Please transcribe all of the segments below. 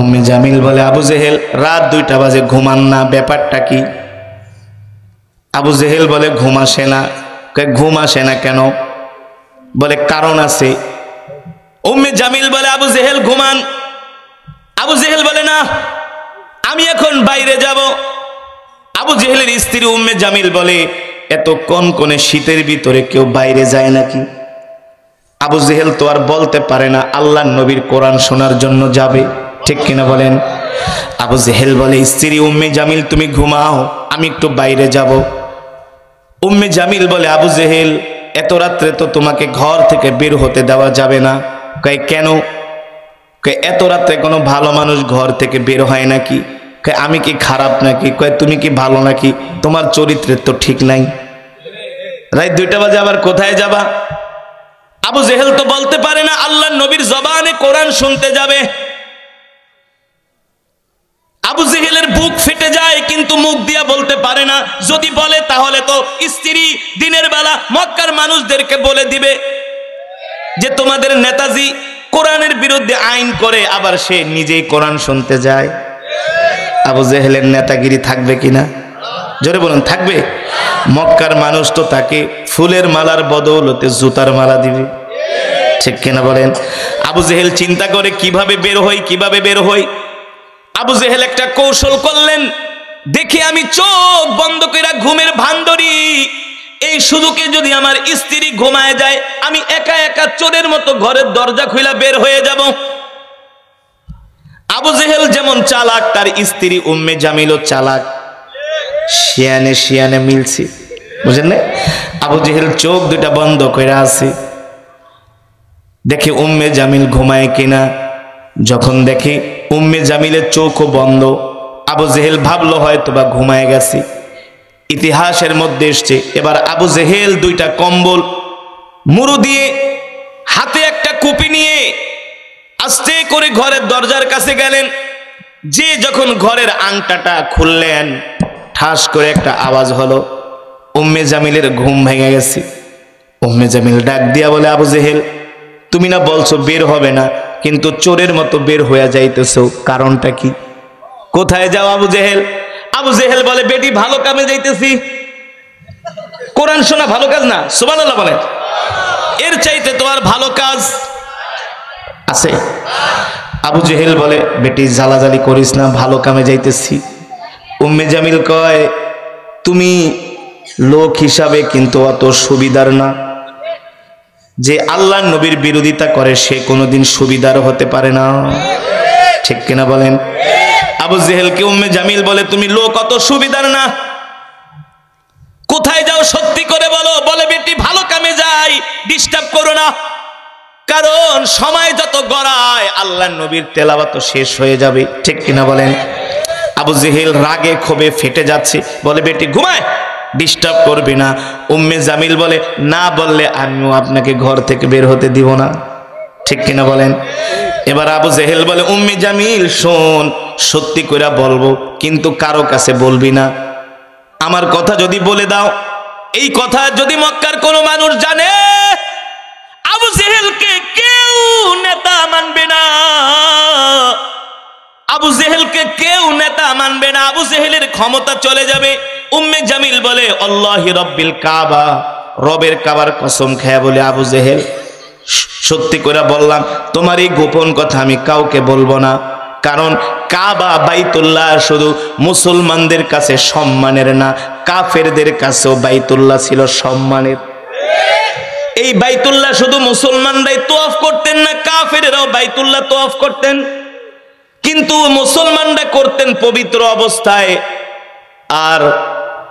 উম্মে জামিল বলে আবু জেহেল রাত 2টা বাজে ঘুমান না, ব্যাপারটা কি? আবু জেহেল বলে ঘুম আসে না। ঘুম আসে না কেন? বলে কারণ আছে। উম্মে জামিল বলে আবু জেহেল ঘুমান। আবু জেহেল বলে না, আমি এখন বাইরে যাব। আবু জেহেলের স্ত্রী উম্মে জামিল বলে এত কনকনে শীতের ভিতরে কেউ বাইরে যায় নাকি? আবু জেহেল তো আর বলতে পারে না আল্লাহর নবীর কোরআন শোনার জন্য যাবে, ঠিক কিনা বলেন? আবু জেহেল বলে স্ত্রী উম্মে জামিল তুমি ঘুমাও, আমি একটু বাইরে যাব। উম্মে জামিল বলে আবু জেহেল এত রাত্রে তো তোমাকে ঘর থেকে বের হতে দেওয়া যাবে না। কয় কেন? কয় এত রাত্রে কোনো ভালো মানুষ ঘর থেকে বের হয় নাকি? কয় আমি কি খারাপ নাকি? কয় তুমি কি ভালো নাকি? তোমার চরিত্রের তো ঠিক নাই। রাত 2টা বাজে আবার কোথায় যাবা? আবু জেহেল তো বলতে পারে না আল্লাহর নবীর জবানে কোরআন শুনতে যাবে। আবু জেহেলের বুক ফেটে যায়, কিন্তু মুখ দিয়া বলতে পারে না। যদি বলে তাহলে তো স্ত্রী দিনের বেলা মক্কার মানুষদেরকে বলে দিবে যে তোমাদের নেতাজি কোরআনের বিরুদ্ধে আইন করে, আবার সে নিজেই কোরআন শুনতে যায়। আবু জেহেলের নেতাগিরি থাকবে কিনা? জোরে বলুন থাকবে? মক্কার মানুষ তো তাকে ফুলের মালার বদৌলতে জুতার মালা দিবে, ঠিক কিনা বলেন? আবু জেহেল চিন্তা করে কিভাবে বের হই, কিভাবে বের হই। আবু জেহেল একটা কৌশল করলেন, দেখি আমি চোখ বন্ধ করে ঘুমের ভান ধরি, এই সুযোগে যদি আমার স্ত্রী ঘুমায় যায় আমি একা একা চোরের মতো ঘরের দরজা খুলে বের হয়ে যাব। আবু জেহেল যেমন চালাক, তার স্ত্রী উম্মে জামিলও চালাক। শিয়ানে শিয়ানে মিলছে, বুঝেন না? আবু জেহেল চোখ 2টা বন্ধ করে আছে, দেখে উম্মে জামিল ঘুমায় কিনা। যখন দেখে উম্মে জামিলের চোখও বন্ধ, আবু জেহেল ভাবলো হয়তো বা ঘুমায় গেছে। ইতিহাসের মধ্যে এসছে এবার আবু জেহেল 2টা কম্বল মুড়ো দিয়ে হাতে একটা কুপি নিয়ে আস্তে করে ঘরের দরজার কাছে গেলেন। যে যখন ঘরের আংটাটা খুললেন, ঠাস করে একটা আওয়াজ হলো। উম্মে জামিলের ঘুম ভেঙে গেছে। উম্মে জামিল ডাক দিয়া বলে আবু জেহেল তুমি না বলছো বের হবে না, কিন্তু চোরের মতো বের হয়ে যাইতেছো, কারণটা কি? কোথায় যাও আবু জেহেল? আবু জেহেল বলে বেটি ভালো কামে যাইতেছি। কোরআন শোনা ভালো কাজ না? সুবহানাল্লাহ বলে। এর চাইতে তো আর ভালো কাজ আছে? আবু জেহেল বলে বেটি জ্বালাজালি করিস না, ভালো কামে যাইতেছি। উম্মে জামিল কয় তুমি লোক হিসাবে কিন্তু অত সুবিধার না। যে আল্লাহর নবীর বিরোধিতা করে সে কোনোদিন সুবিধার হতে পারে না, ঠিক কিনা বলেন? আবু জেহেলকে উম্মে জামিল বলে তুমি লোক অত সুবিধার না, কোথায় যাও সত্যি করে বলো। বলে বেটি ভালো কামে যাই, ডিস্টার্ব করো না, কারণ সময় যত গড়ায় আল্লাহর নবীর তেলাওয়াত শেষ হয়ে যাবে, ঠিক কিনা বলেন? আবু জেহেল রাগে ক্ষোভে ফেটে যাচ্ছে, বলে বেটি ঘুমায়, ডিস্টার্ব করবি না। উম্মে জামিল বলে না বললে আমিও আপনাকে ঘর থেকে বের হতে দিব না, ঠিক কিনা বলেন? এবার আবু জেহেল বলে উম্মে জামিল শোন, সত্যি কইরা বলবো, কিন্তু কারো কাছে বলবি না। আমার কথা যদি বলে দাও, এই কথা যদি মক্কার কোনো মানুষ জানে, আবু জেহেলকে কেউ নেতা মানবে না। আবু জেহেলকে কেউ নেতা মানবে না, আবু জেহেলের ক্ষমতা চলে যাবে। উম্মে জামিল বলে আল্লাহি রব্বিল কাবা, রবের কাবার কসম খেয়ে বলে আবু জেহেল সত্যি করে বললাম, তোমার এই গোপন কথা আমি কাউকে বলবো না। কারণ কাবা বাইতুল্লাহ শুধু মুসলমানদের কাছে সম্মানের না, কাফেরদের কাছেও বাইতুল্লাহ ছিল সম্মানের। এই বাইতুল্লাহ শুধু মুসলমানরাই তওয়াফ করতেন না, কাফেররাও বাইতুল্লাহ তওয়াফ করতেন, কিন্তু মুসলমানরা করতেন পবিত্র অবস্থায়, আর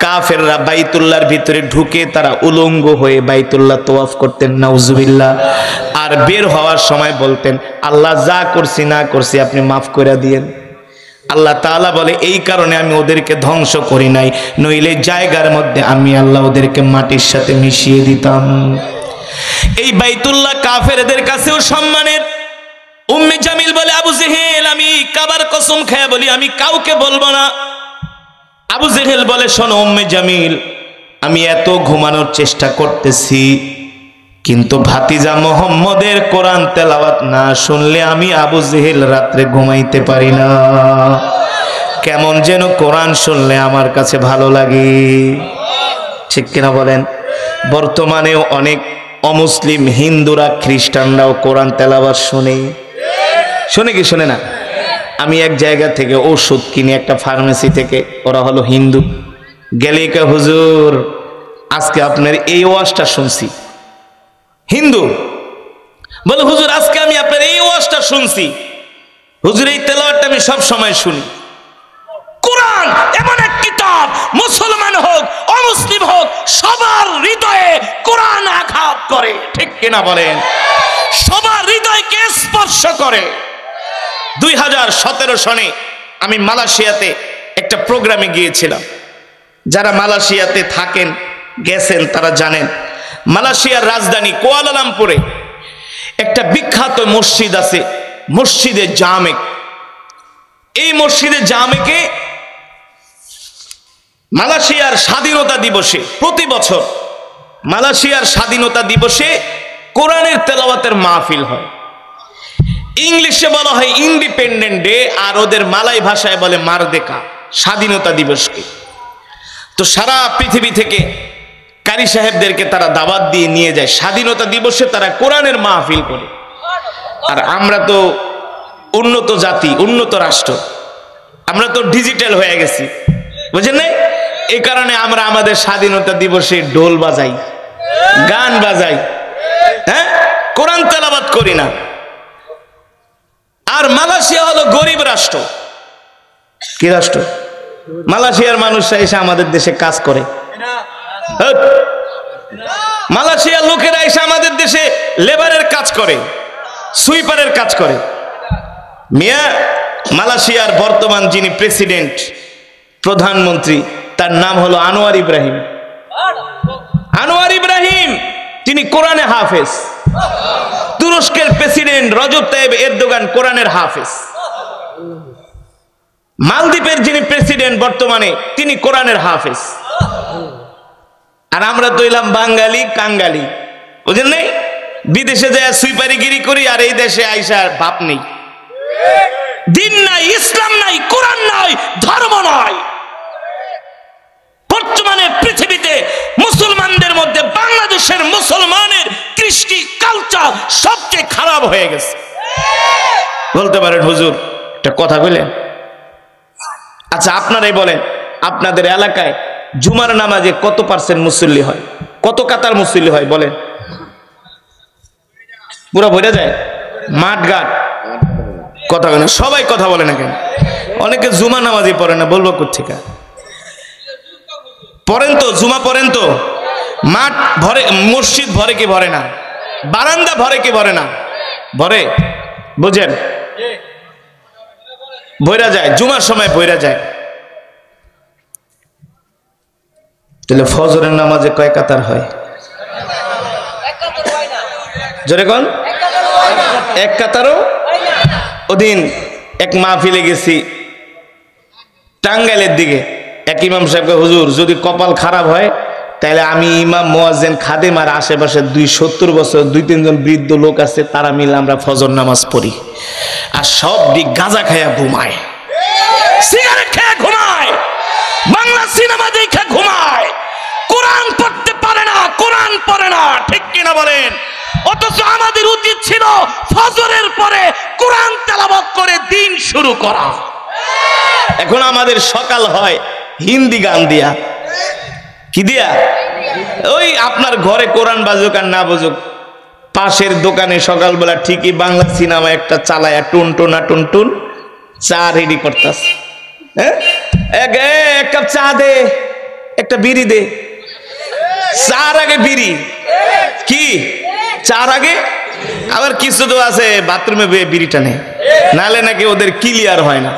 কাফেররা বাইতুল্লাহর ভিতরে ঢুকে তারা উলঙ্গ হয়ে বাইতুল্লাহ তওয়াফ করতেন, নাউজুবিল্লাহ। আর বের হওয়ার সময় বলতেন আল্লাহ যা করছি না করছি আপনি মাফ করে দিয়েন। আল্লাহ তাআলা বলে এই কারণে আমি ওদেরকে ধ্বংস করি নাই, নইলে জায়গার মধ্যে আমি আল্লাহ ওদেরকে মাটির সাথে মিশিয়ে দিতাম। এই বাইতুল্লাহ কাফেরদের কাছেও সম্মানের। উম্মে জামিল বলে আবু জেহেল আমি কাবার কসম খেয়ে বলি আমি কাউকে বলবো না। আবু জেহেল বলে শোনো উম্মে জামিল, আমি এত ঘুমানোর চেষ্টা করতেছি, কিন্তু ভাতিজা মোহাম্মদের কোরআন তেলাওয়াত না শুনলে আমি আবু জেহেল রাত্রে ঘুমাইতে পারি না। কেমন যেন কোরআন শুনলে আমার কাছে ভালো লাগে, ঠিক কিনা বলেন? বর্তমানেও অনেক অমুসলিম হিন্দুরা খ্রিস্টানরাও কোরআন তেলাওয়াত শোনে কি শোনে না? আমি এক জায়গা থেকে ওষুধ কিনি, একটা ফার্মেসি থেকে, ওরা হলো হিন্দু। গেলে কে হুজুর আজকে আপনার এই ওয়াজটা শুনছি। হিন্দু বলে হুজুর আজকে আমি আপনার এই ওয়াজটা শুনছি। হুজুর এই তেলাওয়াতটা আমি সব সময় শুনি। কোরআন এমন এক কিতাব, মুসলমান হোক অমুসলিম হোক সবার হৃদয়ে কোরআন আঘাত করে, ঠিক কিনা বলেন? সবার হৃদয়কে স্পর্শ করে। 2017 সনে আমি মালয়েশিয়াতে একটা প্রোগ্রামে গিয়েছিলাম। যারা মালয়েশিয়াতে থাকেন গেছেন তারা জানেন, মালয়েশিয়ার রাজধানী কুয়ালালামপুরে একটা বিখ্যাত মসজিদ আছে, মসজিদে জামেক। এই মসজিদে জামেকে মালয়েশিয়ার স্বাধীনতা দিবসে, প্রতি বছর মালয়েশিয়ার স্বাধীনতা দিবসে কোরআনের তেলাওয়াতের মাহফিল হয়। ইংলিশে বলা হয় ইন্ডিপেন্ডেন্ট ডে, আর ওদের মালয় ভাষায় বলে মারদেকা, স্বাধীনতা দিবসকে। তো সারা পৃথিবী থেকে কারি সাহেবদেরকে তারা দাওয়াত দিয়ে নিয়ে যায়। স্বাধীনতা দিবসে তারা কোরআনের মাহফিল করে। আর আমরা তো উন্নত জাতি, উন্নত রাষ্ট্র, আমরা তো ডিজিটাল হয়ে গেছি, বুঝেন না? এই কারণে আমরা আমাদের স্বাধীনতা দিবসে ঢোল বাজাই, গান বাজাই, হ্যাঁ, কোরআন তেলাওয়াত করি না। আর মালয়েশিয়া হলো গরিব রাষ্ট্র। কি রাষ্ট্র? মালয়েশিয়ার মানুষরা এসে আমাদের দেশে কাজ করে। মালয়েশিয়ার লোকেরা এসে আমাদের দেশে লেবারের কাজ করে, সুইপারের কাজ করে। মিয়া, মালয়েশিয়ার বর্তমান যিনি প্রেসিডেন্ট, প্রধানমন্ত্রী, তার নাম হলো আনোয়ার ইব্রাহিম। আনোয়ার ইব্রাহিম তিনি কোরআনে হাফেজ। তুরস্কের প্রেসিডেন্ট রজব তাইব এরদোগান কোরআনের হাফেজ। মালদ্বীপের যিনি প্রেসিডেন্ট বর্তমানে তিনি কোরআনের হাফেজ। আর আমরা তো এলাম বাঙালি কাঙ্গালি, বুঝেন নাই? বিদেশে যায় সুইপারিগিরি করি, আর এই দেশে আইসা বাপ নেই, দিন নাই, ইসলাম নাই, কোরআন নাই, ধর্ম নাই। বর্তমানে পৃথিবীতে মুসলমানদের মধ্যে বাংলাদেশের মুসলমানের কৃষ্টি কালচার সবচেয়ে খারাপ হয়ে গেছে। বলতে পারেন হুজুর একটা কথা বললেন। আচ্ছা আপনারাই বলেন, আপনাদের এলাকায় জুমার নামাজে কত % মুসল্লি হয়? কত কাতার মুসল্লি হয় বলেন? পুরো ভরে যায় মাঠ ঘাট? কথা বলে না, সবাই কথা বলে না কেন? অনেকে জুমা নামাজই পড়ে না, বলবো কোথেকে? পড়েন তো, জুমা পড়েন তো। মাঠ ভরে, মসজিদ ভরে কি ভরে না? বারান্দা ভরে কি ভরে না? ভরে, বুঝেন? ভৈরা যায়, জুমার সময় ভৈরা যায়। তাহলে ফজরের নামাজে কয় কাতার হয়? জোরে কোন? এক কাতারও? ওদিন এক মাহফিলে গেছি টাঙ্গাইলের দিকে, এক ইমাম সাহেবকে, হুজুর যদি কপাল খারাপ হয় তাহলে আমি ইমাম, মুয়াজ্জিন, খাদেম আর আশেপাশে 70 বছর 2-3 জন বৃদ্ধ লোক আছে, তারা মিলে আমরা ফজর নামাজ পড়ি। আর সব দিক গাঁজা খায়া ঘুমায়, সিগারেট খায়া ঘুমায়, বাংলা সিনেমা দেখে ঘুমায়, কোরআন পড়তে পারে না, কোরআন পড়ে না, ঠিক কিনা বলেন? অথচ আমাদের উচিত ছিল ফজরের পরে কোরআন তেলাওয়াত করে দিন শুরু করা। এখন আমাদের সকাল হয় হিন্দি গান দিয়া। কি দিয়া? ওই আপনার ঘরে কোরআন বাজুক আর না বাজুক, পাশের দোকানে সকালবেলা ঠিকই বাংলা সিনেমা একটা চালায়া টুনটুনা টুনটুন চা রেডি করতাস। হ্যাঁ, এক কাপ চা দে, একটা বিড়ি দে। চার আগে বিড়ি, কি চার আগে? আবার কিছু তো আছে বাথরুমে বিড়ি টানে, নালে নাকি ওদের ক্লিয়ার হয় না।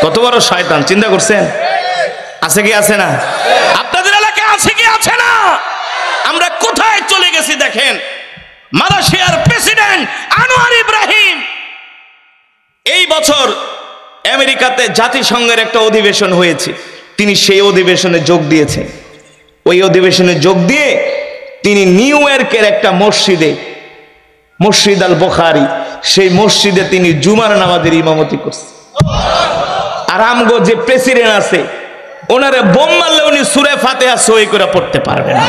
কত বড় শয়তান, চিন্তা করছেন? আছে কি আছে না? আপনাদের এলাকায় আছে কি আছে না? আমরা কোথায় চলে গেছি দেখেন। মালয়েশিয়ার প্রেসিডেন্ট আনোয়ার ইব্রাহিম এই বছর আমেরিকাতে জাতিসংঘের একটা অধিবেশন হয়েছে, তিনি সেই অধিবেশনে যোগ দিয়েছেন। ওই অধিবেশনে যোগ দিয়ে তিনি নিউ ইয়র্কের একটা মসজিদে, মসজিদ আল বুখারী, সেই মসজিদে তিনি জুমার নামাজের ইমামতি করছেন। আর আমগো যে প্রেসিডেন্ট আছে ওনারে বোম মারলে উনি সূরা ফাতিহা সহি করে পড়তে পারবে না।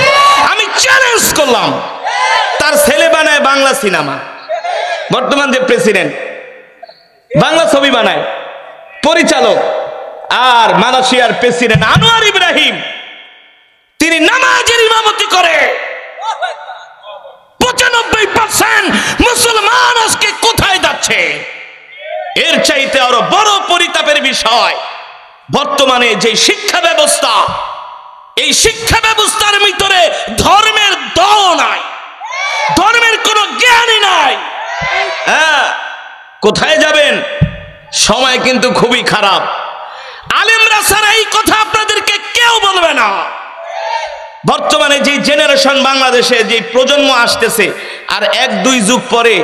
আমি চ্যালেঞ্জ করলাম, তার ছেলে বানায় বাংলা সিনেমা, বর্তমান যে প্রেসিডেন্ট বাংলা ছবি বানায় পরিচালক, আর মালয়েশিয়ার প্রেসিডেন্ট আনোয়ার ইব্রাহিম তিনি নামাজের ইমামতি করে। 95% মুসলমান আজকে কোথায় যাচ্ছে? এর চাইতে আরো বড় পরিতাপের বিষয়, বর্তমানে যে শিক্ষা ব্যবস্থা, এই শিক্ষা ব্যবস্থার ভিতরে ধর্মের দল নাই, ধর্মের কোনো জ্ঞানই নাই। হ্যাঁ, কোথায় যাবেন? সময় কিন্তু খুবই খারাপ। আলেমরা ছাড়া এই কথা আপনাদেরকে কেউ বলবে না। বর্তমানে যে জেনারেশন বাংলাদেশে যে প্রজন্ম আসতেছে, আর 1-2 যুগ পরে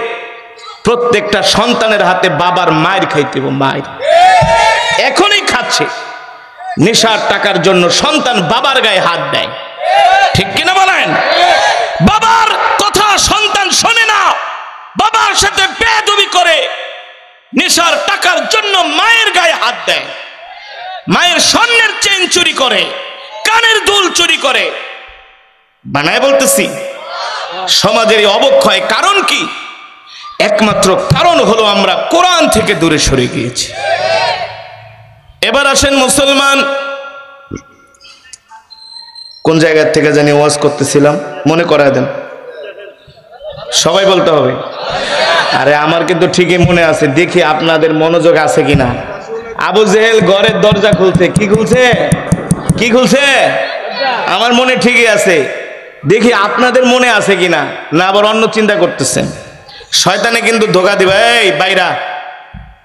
প্রত্যেকটা সন্তানের হাতে বাবার মায়ের খাইতে হবে, মায়ের এখনই খাচ্ছে। নেশার টাকার জন্য সন্তান বাবার গায়ে হাত দেয়, ঠিক কিনা বলেন? বাবার কথা সন্তান শোনে না, বাবার সাথে বেয়াদবি করে, নেশার টাকার জন্য মায়ের গায়ে হাত দেয়, মায়ের স্বর্ণের চেন চুরি করে, কানের দুল চুরি করে। বানায় বলতেছি, সমাজের এই অবক্ষয় কারণ কি? একমাত্র কারণ হলো আমরা কোরআন থেকে দূরে সরে গিয়েছি। এবার আসেন মুসলমান, কোন জায়গা থেকে জানি ওয়াজ করতেছিলাম, মনে করায় দেন, সবাই বলতে হবে। আরে আমার কিন্তু ঠিকই মনে আছে, দেখি আপনাদের মনোযোগ আছে কিনা। আবু জেহেল ঘরের দরজা খুলছে, কি খুলছে? কি খুলছে? আমার মনে ঠিকই আছে, দেখি আপনাদের মনে আছে কিনা, না আবার অন্য চিন্তা করতেছেন। শয়তানে কিন্তু ধোকা দিবে, এই বাইরা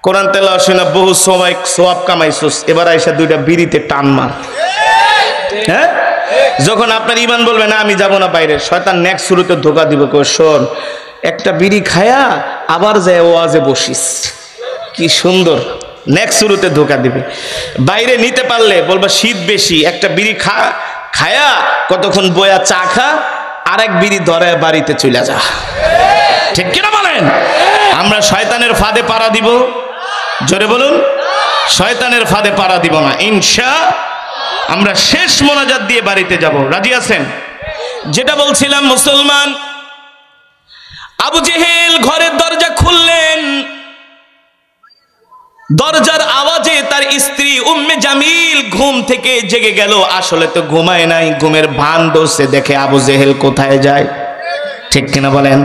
কোরআন তেলাওয়াত শুনে বহু সময় সওয়াব কামাইছস, এবার আইসা 2টা বিড়িতে টান মার। হ্যাঁ, যখন আপনার ইমান বলবে না আমি যাব না বাইরে, শয়তান নেক্সট শুরুতে ধোকা দিবে, কই শোন একটা বিড়ি খায়া আবার যায় ওয়াজে বসিস, কি সুন্দর। নেক্সট শুরুতে ধোকা দিবে। বাইরে নিতে পারলে বলবা শীত বেশি, একটা বিড়ি খায়া কতক্ষণ বয়া চা খা, আরেক বিড়ি ধরে বাড়িতে চলে যা, ঠিক কিনা বলেন? আমরা শয়তানের ফাঁদে পাড়া দিব? জোরে বলুন, শয়তানের ফাঁদে পাড়া দিব না ইনশাআল্লাহ। আমরা শেষ মোনাজাত দিয়ে বাড়িতে যাব, রাজি আছেন? যেটা বলছিলাম, মুসলমান আবু জেহেল ঘরের দরজা খুললেন, দরজার আওয়াজে তার স্ত্রী উম্মে জামিল ঘুম থেকে জেগে গেল। আসলে তো ঘুমায় নাই, ঘুমের ভান ধরছে, দেখে আবু জেহেল কোথায় যায়, ঠিক কিনা বলেন?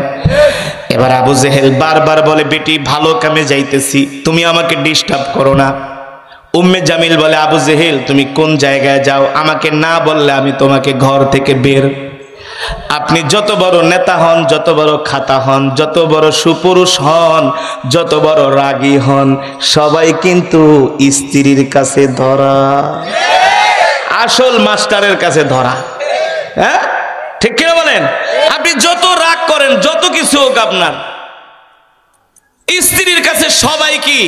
এবার আবু জেহেল বারবার বলে, বেটি ভালো কামে যাইতেছি, তুমি আমাকে ডিস্টার্ব করো না। উম্মে জামিল বলে, আবু জেহেল তুমি কোন জায়গায় যাও, আমাকে না বললে আমি তোমাকে ঘর থেকে বের। আপনি যত বড় নেতা হন, যত বড় খাতা হন, যত বড় সুপুরুষ হন, যত বড় রাগী হন, সবাই কিন্তু স্ত্রীর কাছে ধরা, আসল মাস্টারের কাছে ধরা। হ্যাঁ, ঠিক কিনা বলেন? আপনি যত রাগ করেন, যত কিছু হোক, আপনার স্ত্রীর কাছে সবাই কি,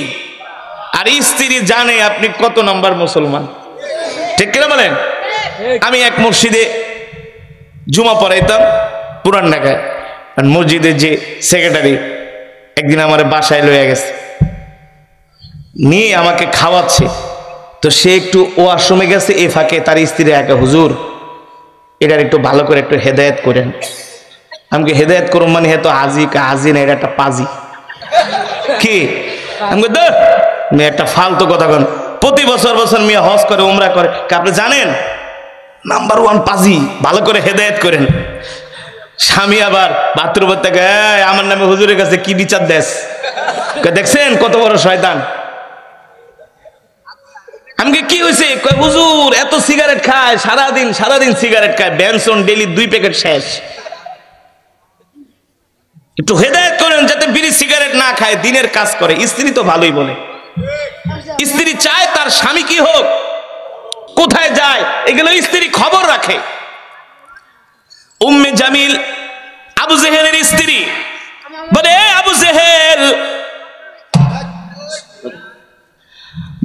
আর স্ত্রী জানে আপনি কত নম্বর মুসলমান, ঠিক কিনা বলেন? আমি এক মসজিদে জুমা পড়াইতাম পুরান ঢাকায়, আর মসজিদের যে সেক্রেটারি একদিন আমার বাসায় লইয়া গেছে, নিয়ে আমাকে খাওয়াচ্ছে। তো সে একটু ওয়াশরুমে গেছে, এ ফাঁকে তার স্ত্রী একা, হুজুর এটার একটু ভালো করে একটু হেদায়েত করেন। আমাকে হেদায়েত করুন মানে হে তো হাজি না, এটা একটা পাজি। কি আমাকে মেয়ে একটা ফালতু কথা কন, প্রতি বছর মেয়ে হজ করে, উমরা করে, আপনি জানেন? নাম্বার 1 পাজি, ভালো করে হেদায়েত করেন। স্বামী আবার বাথরুমের থেকে, আমার নামে হুজুরের কাছে কি বিচার দেশ, দেখছেন কত বড় শয়তান। আমাকে কি হয়েছে, হুজুর এত সিগারেট খায়, সারাদিন সিগারেট খায়, বেনসন ডেইলি 2 প্যাকেট শেষ। একটু হেদায়েত করেন যাতে বিড়ি সিগারেট না খায়, দিনের কাজ করে। স্ত্রী তো ভালোই বলে, স্ত্রী চায় তার স্বামী কি হোক, কোথায় যায়, এগুলো স্ত্রী খবর রাখে। উম্মে জামিল আবু জেহেলের স্ত্রী বলে, আবু জেহেল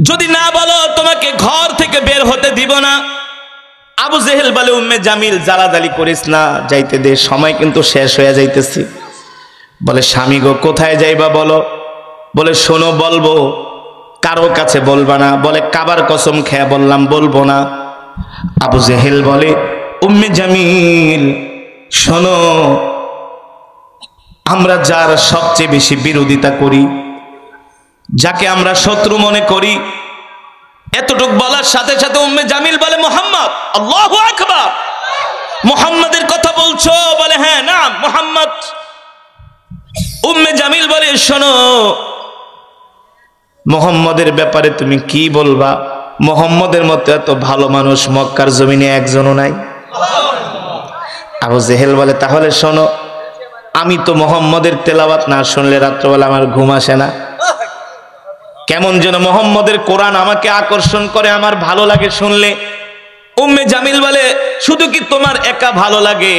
যদি না বলো তোমাকে ঘর থেকে বের হতে দিব না। আবু জেহেল বলে উম্মে জামিল জ্বালাজালি করিস না, যাইতে দে, সময় কিন্তু শেষ হয়ে যাইতেছি। বলে স্বামী গো কোথায় যাইবা বলো? বলে শোনো বলবো, কারো কাছে বলবা না। বলে কাবার কসম খেয়ে বললাম বলবো না। আবু জেহেল বলে উম্মে জামিল শোনো, আমরা যার সবচেয়ে বেশি বিরোধিতা করি, যাকে আমরা শত্রু মনে করি, এতটুক বলার সাথে সাথে উম্মে জামিল বলে মুহাম্মদ। আল্লাহু আকবার, মুহাম্মাদের কথা বলছো? বলে হ্যাঁ না মুহাম্মদ। উম্মে জামিল বলে শোনো, মুহাম্মদের ব্যাপারে তুমি কি বলবা? মুহাম্মদের মতো এত ভালো মানুষ মক্কার জমিনে একজনও নাই। আবু জেহেল বলে তাহলে শোনো, আমি তো মুহাম্মদের তেলাওয়াত না শুনলে রাত্রবেলা আমার ঘুম আসে না। কেমন যেন মুহাম্মদের কোরআন আমাকে আকর্ষণ করে, আমার ভালো লাগে শুনলে। উম্মে জামিল বলে শুধু কি তোমার একা ভালো লাগে,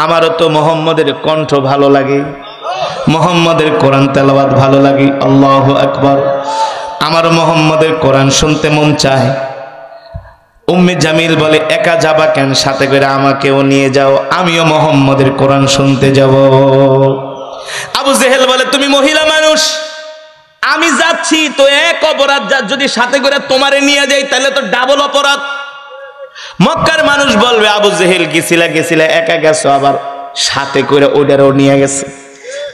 আমারও তো মুহাম্মদের কণ্ঠ ভালো লাগে, মুহাম্মদের কোরআন তেলাওয়াত ভালো লাগে। আল্লাহু আকবার, আমার মুহাম্মদের কোরআন শুনতে মন চায়। উম্মে জামিল বলে একা যাবা কেন, সাথে করে আমাকেও নিয়ে যাও, আমিও মুহাম্মদের কোরআন শুনতে যাব। আবু জেহেল বলে তুমি মহিলা মানুষ, আমি যাচ্ছি তো এক অপরাধ, যদি সাথে করে তোমারে নিয়ে যাই তাহলে তো ডাবল অপরাধ। মক্কার মানুষ বলবে আবু জেহেল গেছিলা একা গেছো, আবার সাথে করে ওটারও নিয়ে গেছে,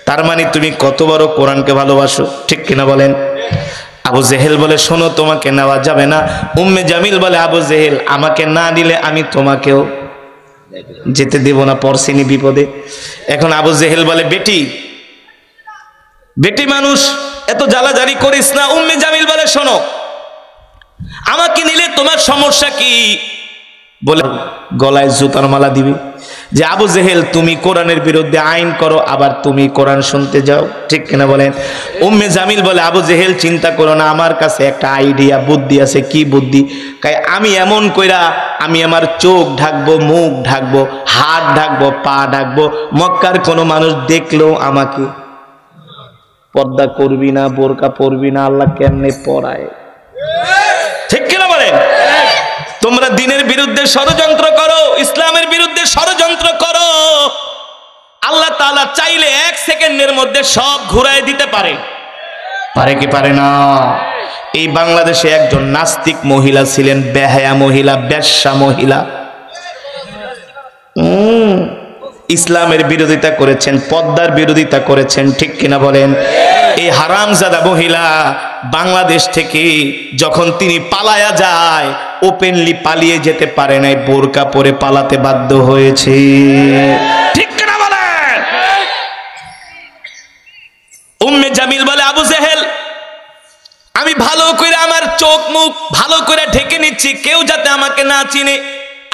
তার মানে তুমি কত বড় কোরআনকে ভালোবাসো, ঠিক কিনা বলেন? আবু জেহেল বলে শোনো, তোমাকে নেওয়া যাবে না। উম্মে জামিল বলে আবু জেহেল আমাকে না নিলে আমি তোমাকেও যেতে দেব না, পড়ছিনি বিপদে। এখন আবু জেহেল বলে বেটি মানুষ এত জ্বালাজালি করিস না। উম্মে জামিল বলে শোনো, আমাকে নিলে তোমার সমস্যা কি? বলে গলায় জুতার মালা দিবি যে আবু জেহেল তুমি কোরআনের বিরুদ্ধে আইন করো, আবার তুমি কোরআন শুনতে যাও, ঠিক কিনা বলেন? উম্মে জামিল বলে আবু জেহেল চিন্তা করো না, আমার কাছে একটা আইডিয়া বুদ্ধি আছে। কি বুদ্ধি? আমি এমন কইরা আমি আমার চোখ ঢাকবো, মুখ ঢাকবো, হাত ঢাকবো, পা ঢাকবো, মক্কার কোনো মানুষ দেখলেও আমাকে পর্দা করবি না, বোরকা পরবি না। আল্লাহ কেমনে পড়ায়, ঠিক কিনা বলেন? তোমরা দ্বীনের বিরুদ্ধে ষড়যন্ত্র করো, ইসলামের বিরুদ্ধে ষড়যন্ত্র করো, আল্লাহ তাআলা চাইলে 1 সেকেন্ডের মধ্যে সব ঘুরায় দিতে পারে। পারে কি পারে না? এই বাংলাদেশে একজন নাস্তিক মহিলা ছিলেন, বেহায়া মহিলা, বেশ্যা মহিলা, ইসলামের বিরোধিতা করেছেন, পর্দার বিরোধিতা করেছেন, ঠিক কিনা বলেন? এই হারামজাদা মহিলা বাংলাদেশ থেকে যখন তিনি পালায়া যায়, ওপেনলি পালিয়ে যেতে পারে নাই, বোরকা পরে পালাতে বাধ্য হয়েছে, ঠিক কিনা বলেন? উম্মে জামিল বলে আবু জেহেল আমি ভালো করে আমার চোখ মুখ ভালো করে ঢেকে নিচ্ছি, কেউ যাতে আমাকে না চিনে।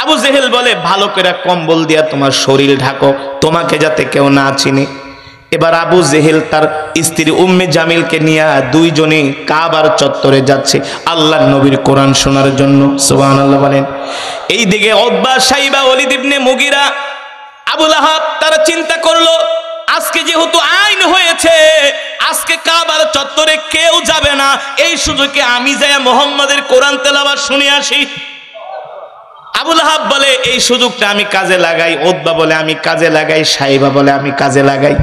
আবু জেহেল বলে ভালো করে কম্বল দিয়া তোমার শরীর ঢাকো, তোমাকে যাতে কেউ না চিনে। এবার আবু জেহেল তার স্ত্রী উম্মে জামিলকে নিয়ে দুইজনে কাবার চত্বরে যাচ্ছে আল্লাহর নবীর কোরআন শোনার জন্য। সুবহানাল্লাহ বলেন। এই দিকে উতবা, সাইবা, ওলীদ ইবনে মুগীরা, আবু লাহাব তারা চিন্তা করলো আজকে যেহেতু আইন হয়েছে, আজকে কাবার চত্বরে কেউ যাবে না, এই সুযোগে আমি যাই মুহাম্মাদের কোরআন তেলাওয়াত শুনে আসি। আবু লাহাব বলে এই সুযোগটা আমি কাজে লাগাই, উতবা বলে আমি কাজে লাগাই, সাইবা বলে আমি কাজে লাগাই।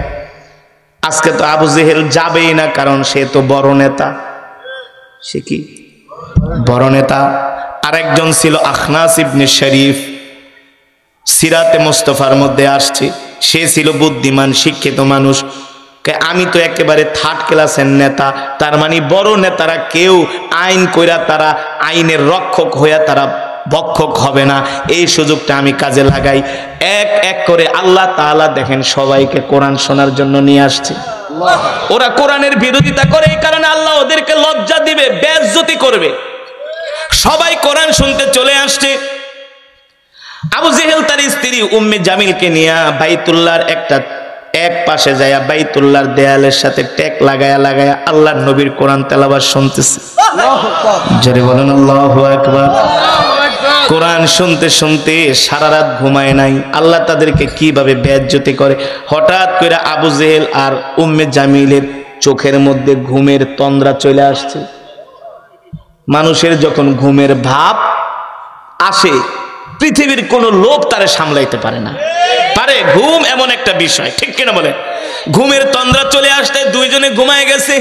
আজকে তো আবু জেহেল যাবেই না, কারণ সে তো বড় নেতা। সে কি বড় নেতা? আরেকজন ছিল আখনাস ইবনে শরীফ, সিরাতে মুস্তাফার মধ্যে আসছে, সে ছিল বুদ্ধিমান শিক্ষিত মানুষ। আমি তো একেবারে 3rd ক্লাসের নেতা, তার মানে বড় নেতারা কেউ আইন কইরা তারা আইনের রক্ষক হইয়া তারা ভক্ষক হবে না, এই সুযোগটা আমি কাজে লাগাই। এক এক করে আল্লাহ তাআলা দেখেন সবাইকে কোরআন শোনার জন্য নিয়ে আসছে। ওরা কোরআনের বিরোধিতা করে, এই কারণে আল্লাহ ওদেরকে লজ্জা দিবে, বেইজ্জতি করবে। সবাই কোরআন শুনতে চলে আসছে। আবু জেহেল তার স্ত্রী উম্মে জামিলকে নিয়ে বাইতুল্লাহর এক পাশে যায়, বাইতুল্লাহর দেয়ালের সাথে টেক লাগায়া লাগায়া আল্লাহর নবীর কোরআন তেলাওয়াত শুনতেছে। জোরে বলেন আল্লাহু আকবার। কোরআন শুনতে শুনতে সারা রাত ঘুমায় নাই। আল্লাহ তাদেরকে কিভাবে বেইজ্জতি করে। হঠাৎ করে আবু জেহেল আর উম্মে জামিলের চোখের মধ্যে ঘুমের তন্দ্রা চলে আসছে। মানুষের যখন ঘুমের ভাব আসে পৃথিবীর কোন লোক তারে সামলাইতে পারে না। পারে? ঘুম এমন একটা বিষয়, ঠিক কিনা বলেন? ঘুমের তন্দ্রা চলে আসতে দুইজনে ঘুমায় গেছে।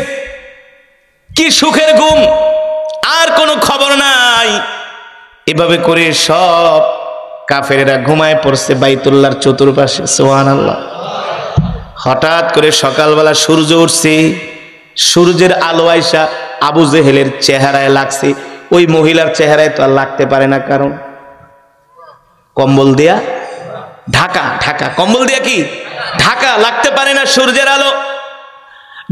কি সুখের ঘুম, আর কোনো খবর নাই। এভাবে করে সব কাফেরেরা ঘুমায় পড়ছে বাইতুল্লাহর চতুর্পাশে। সুবহানাল্লাহ। হঠাৎ করে সকালবেলা সূর্য উঠছে, সূর্যের আলো আইসা আবু জেহেলের চেহারায় লাগছে। ওই মহিলার চেহারায় তো আর লাগতে পারে না, কারণ কম্বল দিয়া ঢাকা। ঢাকা কম্বল দিয়া কি ঢাকা, লাগতে পারে না সূর্যের আলো।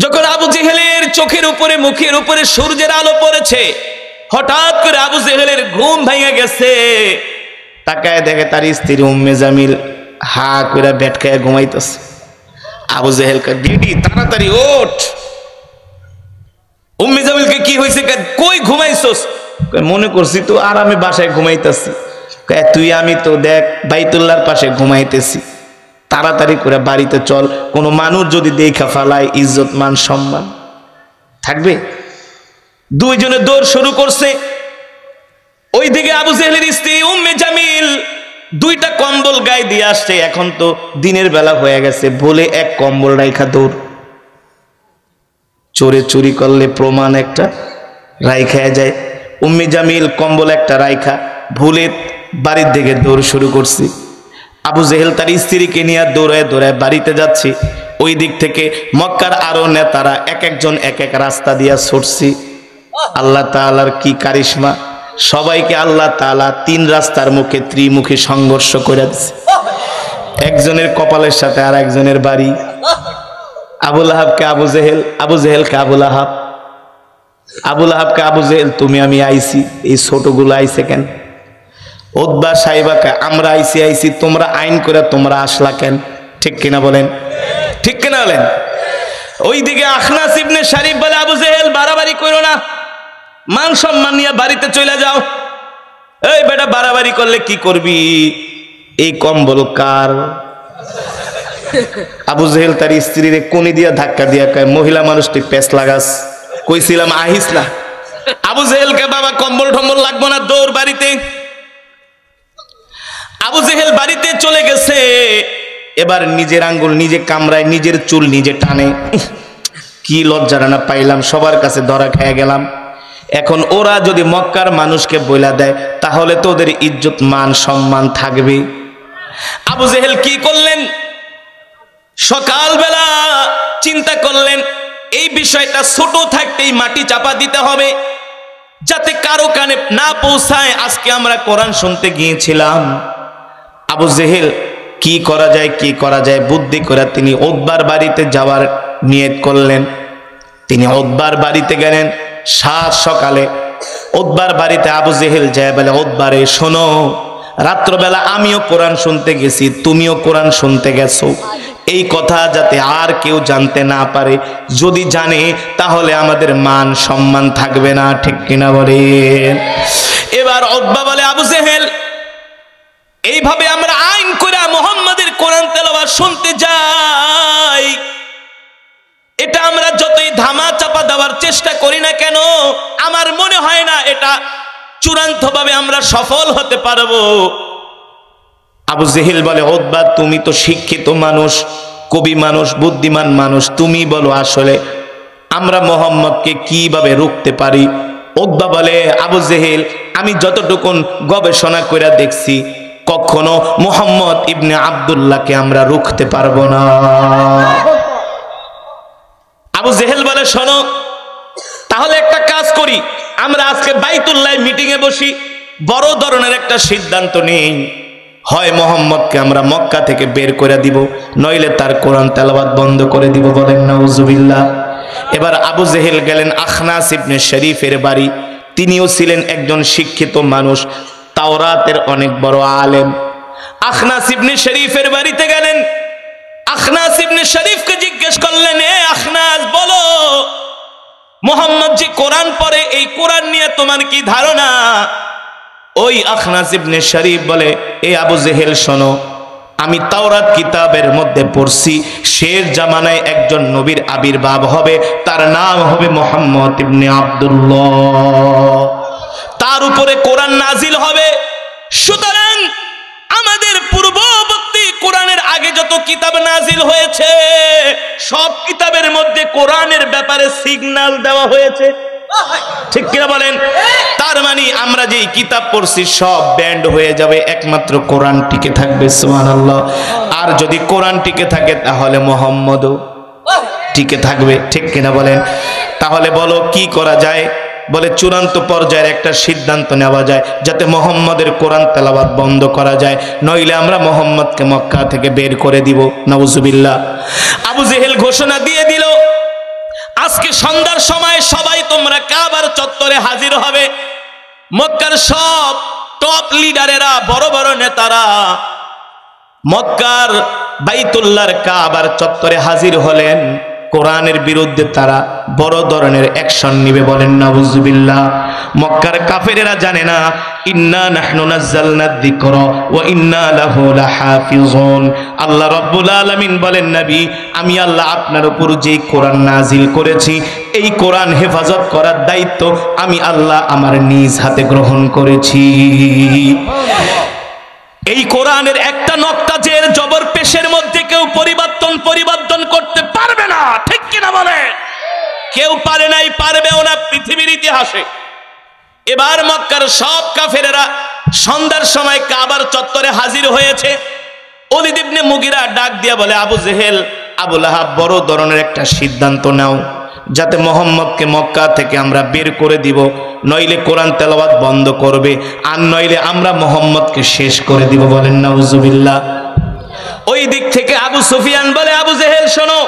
যখন আবু জেহেলের চোখের উপরে মুখের উপরে সূর্যের আলো পড়েছে, হঠাৎ করে আবু জেহেলের ঘুম ভেঙে গেছে। তাকায় দেখে তার স্ত্রী উম্মে জামিল হা করে বেটকায় ঘুমাইতেছে। আবু জেহেল কে দিদি তাড়াতাড়ি ওঠ। উম্মে জামিলকে কি হয়েছে? কই ঘুমাইছস? মনে করছি তো আরামে বাসায় ঘুমাইতেছি। তুই আমি তো দেখ বাইতুল্লাহর পাশে ঘুমাইতেছি, তাড়াতাড়ি করে বাড়িতে চল। কোনো মানুষ যদি দেখা ফেলায় ইজ্জত মান সম্মান থাকবে? দুইজনে দৌড় শুরু করছে। ওইদিকে আবু জেহেলের স্ত্রী উম্মে জামিল দুইটা কম্বল গায়ে দিয়ে আসছে। এখন তো দিনের বেলা হয়ে গেছে বলে এক কম্বল রাইখা দৌড়। চোরে চুরি করলে প্রমাণ একটা রাইখা যায়। উম্মে জামিল কম্বল একটা রাইখা ভুলে বাড়ির দিকে দৌড় শুরু করছে। আবু জেহেল তার স্ত্রীকে নিয়ে দৌড়ায় দৌড়ায় বাড়িতে যাচ্ছে। ওই দিক থেকে মক্কার আরো নেতারা এক একজন এক এক রাস্তা দিয়া ছুটছে। আল্লাহ তাআলার কি কারিশমা, সবাইকে আল্লাহ তাআলা তিন রাস্তার মুখে ত্রিমুখী সংঘর্ষ করে দিচ্ছে। একজনের কপালের সাথে আর একজনের বাড়ি। আবু লাহাবকে আবু জেহেল, আবু জেহেলকে আবু লাহাব, আবু লাহাবকে আবু জেহেল তুমি আমি আইছি, এই ছোটগুলো আইছে কেন? উতবা সাইবাকে আমরা আইছি তোমরা আইন করে তোমরা আসলা কেন? ঠিক কিনা বলেন? ঠিক কিনা বলেন? ওইদিকে আখনাস ইবনে শরীফ বলে আবু জেহেল বাড়াবাড়ি করো না, মান সম্মান নিয়ে বাড়িতে চলে যাও। এই বেটা বাড়াবাড়ি করলে কি করবি? এই কম্বল কার? আবু জেহেল তার স্ত্রীর কোনি দিয়া ধাক্কা দিয়া কয় মহিলা মানুষটি পেছ লাগাস, কইছিলাম আহিস না। আবু জেহেলকে বাবা কম্বল টম্বল লাগবো না, দৌড় বাড়িতে। আবু জেহেল বাড়িতে চলে গেছে। এবার নিজের আঙ্গুল নিজে কামড়ায়, নিজের চুল নিজে টানে। কি লজ্জা না পাইলাম, সবার কাছে ধরা খেয়ে গেলাম। এখন ওরা যদি মক্কার মানুষকে বইলা দেয় তাহলে তো ওদের ইজ্জত মান সম্মান থাকবে। আবু জেহেল কি করলেন? সকালবেলা চিন্তা করলেন এই বিষয়টা ছোট থাকতেই মাটি চাপা দিতে হবে, যাতে কারো কানে না পৌঁছায়। আজকে আমরা কোরআন শুনতে গিয়েছিলাম। আবু জেহেল কি করা যায় কি করা যায় বুদ্ধি করে তিনি উতবার বাড়িতে যাওয়ার নিয়ত করলেন। তিনি উতবার বাড়িতে গেলেন। সাত সকালে উতবার বাড়িতে আবু জেহেল যায় বলে উতবারে শোনো, রাত্রবেলা আমিও কোরআন শুনতে গেছি, তুমিও কোরআন শুনতে গেছো। এই কথা যাতে আর কেউ জানতে না পারে, যদি জানে তাহলে আমাদের মান সম্মান থাকবে না। ঠিক কিনা বলেন? এবার উতবা বলে আবু জেহেল এইভাবে আমরা আইন করে মুহাম্মাদের কোরআন তেলাওয়াত শুনতে যাই, এটা আমরা যতই ধামা চাপা দেওয়ার চেষ্টা করি না কেন, আমার মনে হয় না এটা চূড়ান্তভাবে আমরা সফল হতে পারবো। আবু জেহেল বলে উতবা তুমি তো শিক্ষিত মানুষ, কবি মানুষ, বুদ্ধিমান মানুষ, তুমি বলো আসলে আমরা মুহাম্মদকে কিভাবে রুখতে পারি? উতবা বলে আবু জেহেল আমি যতটুকুন গবেষণা করে দেখছি কখনো মুহাম্মদ ইবনে আব্দুল্লাহকে আমরা রুখতে পারবো না। আবু জেহেল বলে শোনো তাহলে একটা কাজ করি, আমরা আজকে বাইতুল্লাহ মিটিং এ বসি, বড় ধরনের একটা সিদ্ধান্ত নেই। হয় মুহাম্মদকে আমরা মক্কা থেকে বের করে দিব, নইলে তার কোরআন তেলাওয়াত বন্ধ করে দিব। বলেন নাউজুবিল্লাহ। এবার আবু জেহেল গেলেন আখনাস ইবনে শরীফের বাড়ি। তিনিও ছিলেন একজন শিক্ষিত মানুষ, তাওরাতের অনেক বড় আলেম। আখনাস ইবনে শরীফের বাড়িতে গেলেন। আখনাস ইবনে শরীফকে জিজ্ঞেস করলেন, এ আখনাস বলো মুহাম্মদ যে কোরআন পড়ে এই কোরআন নিয়ে তোমার কি ধারণা? ওই আখনাস ইবনে শরীফ বলে এ আবু জেহেল শোনো, আমি তাওরাত কিতাবের মধ্যে পড়ছি শেষ জামানায় একজন নবীর আবির্ভাব হবে, তার নাম হবে মুহাম্মদ ইবনে আব্দুল্লাহ, তার উপরে কোরআন নাজিল হবে। সুতরাং কিতাব নাজিল হয়েছে সব কিতাবের মধ্যে কোরআনের ব্যাপারে সিগন্যাল দেওয়া হয়েছে, ঠিক কিনা বলেন? তার মানে আমরা যেই কিতাব পড়ছি সব ব্যান্ড হয়ে যাবে, একমাত্র কোরআন টিকে থাকবে। সুবহানাল্লাহ। আর যদি কোরআন টিকে থাকে তাহলে মুহাম্মদও টিকে থাকবে, ঠিক কিনা বলেন? তাহলে বলো কি করা যায়? বলে চূড়ান্ত পর্যায়ের একটা সিদ্ধান্ত নেওয়া যায় যাতে মুহাম্মাদের কোরআন তেলাওয়াত বন্ধ করা যায়, নইলে আমরা মুহাম্মদকে মক্কা থেকে বের করে দিব। নাউজুবিল্লাহ। আবু জেহেল ঘোষণা দিয়ে দিল, আজকে সন্ধ্যার সময় সবাই তোমরা কাবার চত্বরে হাজির হবে। মক্কার সব টপ লিডারেরা, বড় বড় নেতারা মক্কার বাইতুল্লাহর কাবার চত্বরে হাজির হলেন। কোরআনের বিরুদ্ধে তারা বড় ধরনের অ্যাকশন নিবে। বলেন নাউজুবিল্লাহ। মক্কার কাফেরেরা জানে না ইন্না নাহনু নাযালনা যিকরা ওয়া ইন্না লাহু লাহাফিজুন। আল্লাহ রাব্বুল আলামিন বলেন, নবী আমি আল্লাহ আপনার উপর যে কোরআন নাজিল করেছি এই কোরআন হেফাজত করার দায়িত্ব আমি আল্লাহ আমার নিজ হাতে গ্রহণ করেছি। এই কোরআনের একটা নকতা জের জবর পেশের মধ্যে কেউ পরিবর্তন করতে পারবে না, ঠিক কিনা বলে? কেউ পারে নাই, পারবেও না পৃথিবীর ইতিহাসে। এবার মক্কার সব কাফেরেরা সন্ধ্যার সময় কাবার চত্বরে হাজির হয়েছে। ওলীদ ইবনে মুগিরা ডাক দিয়া বলে, আবু জেহেল, আবু লাহাব, বড় ধরনের একটা সিদ্ধান্ত নাও যাতে মুহাম্মদকে মক্কা থেকে আমরা বের করে দিব, নইলে কোরআন তেলাওয়াত বন্ধ করবে, আর নইলে আমরা মুহাম্মদকে শেষ করে দিব। বলেন নাউজুবিল্লাহ। ওই দিক থেকে আবু সুফিয়ান বলে, আবু জেহেল শোনো,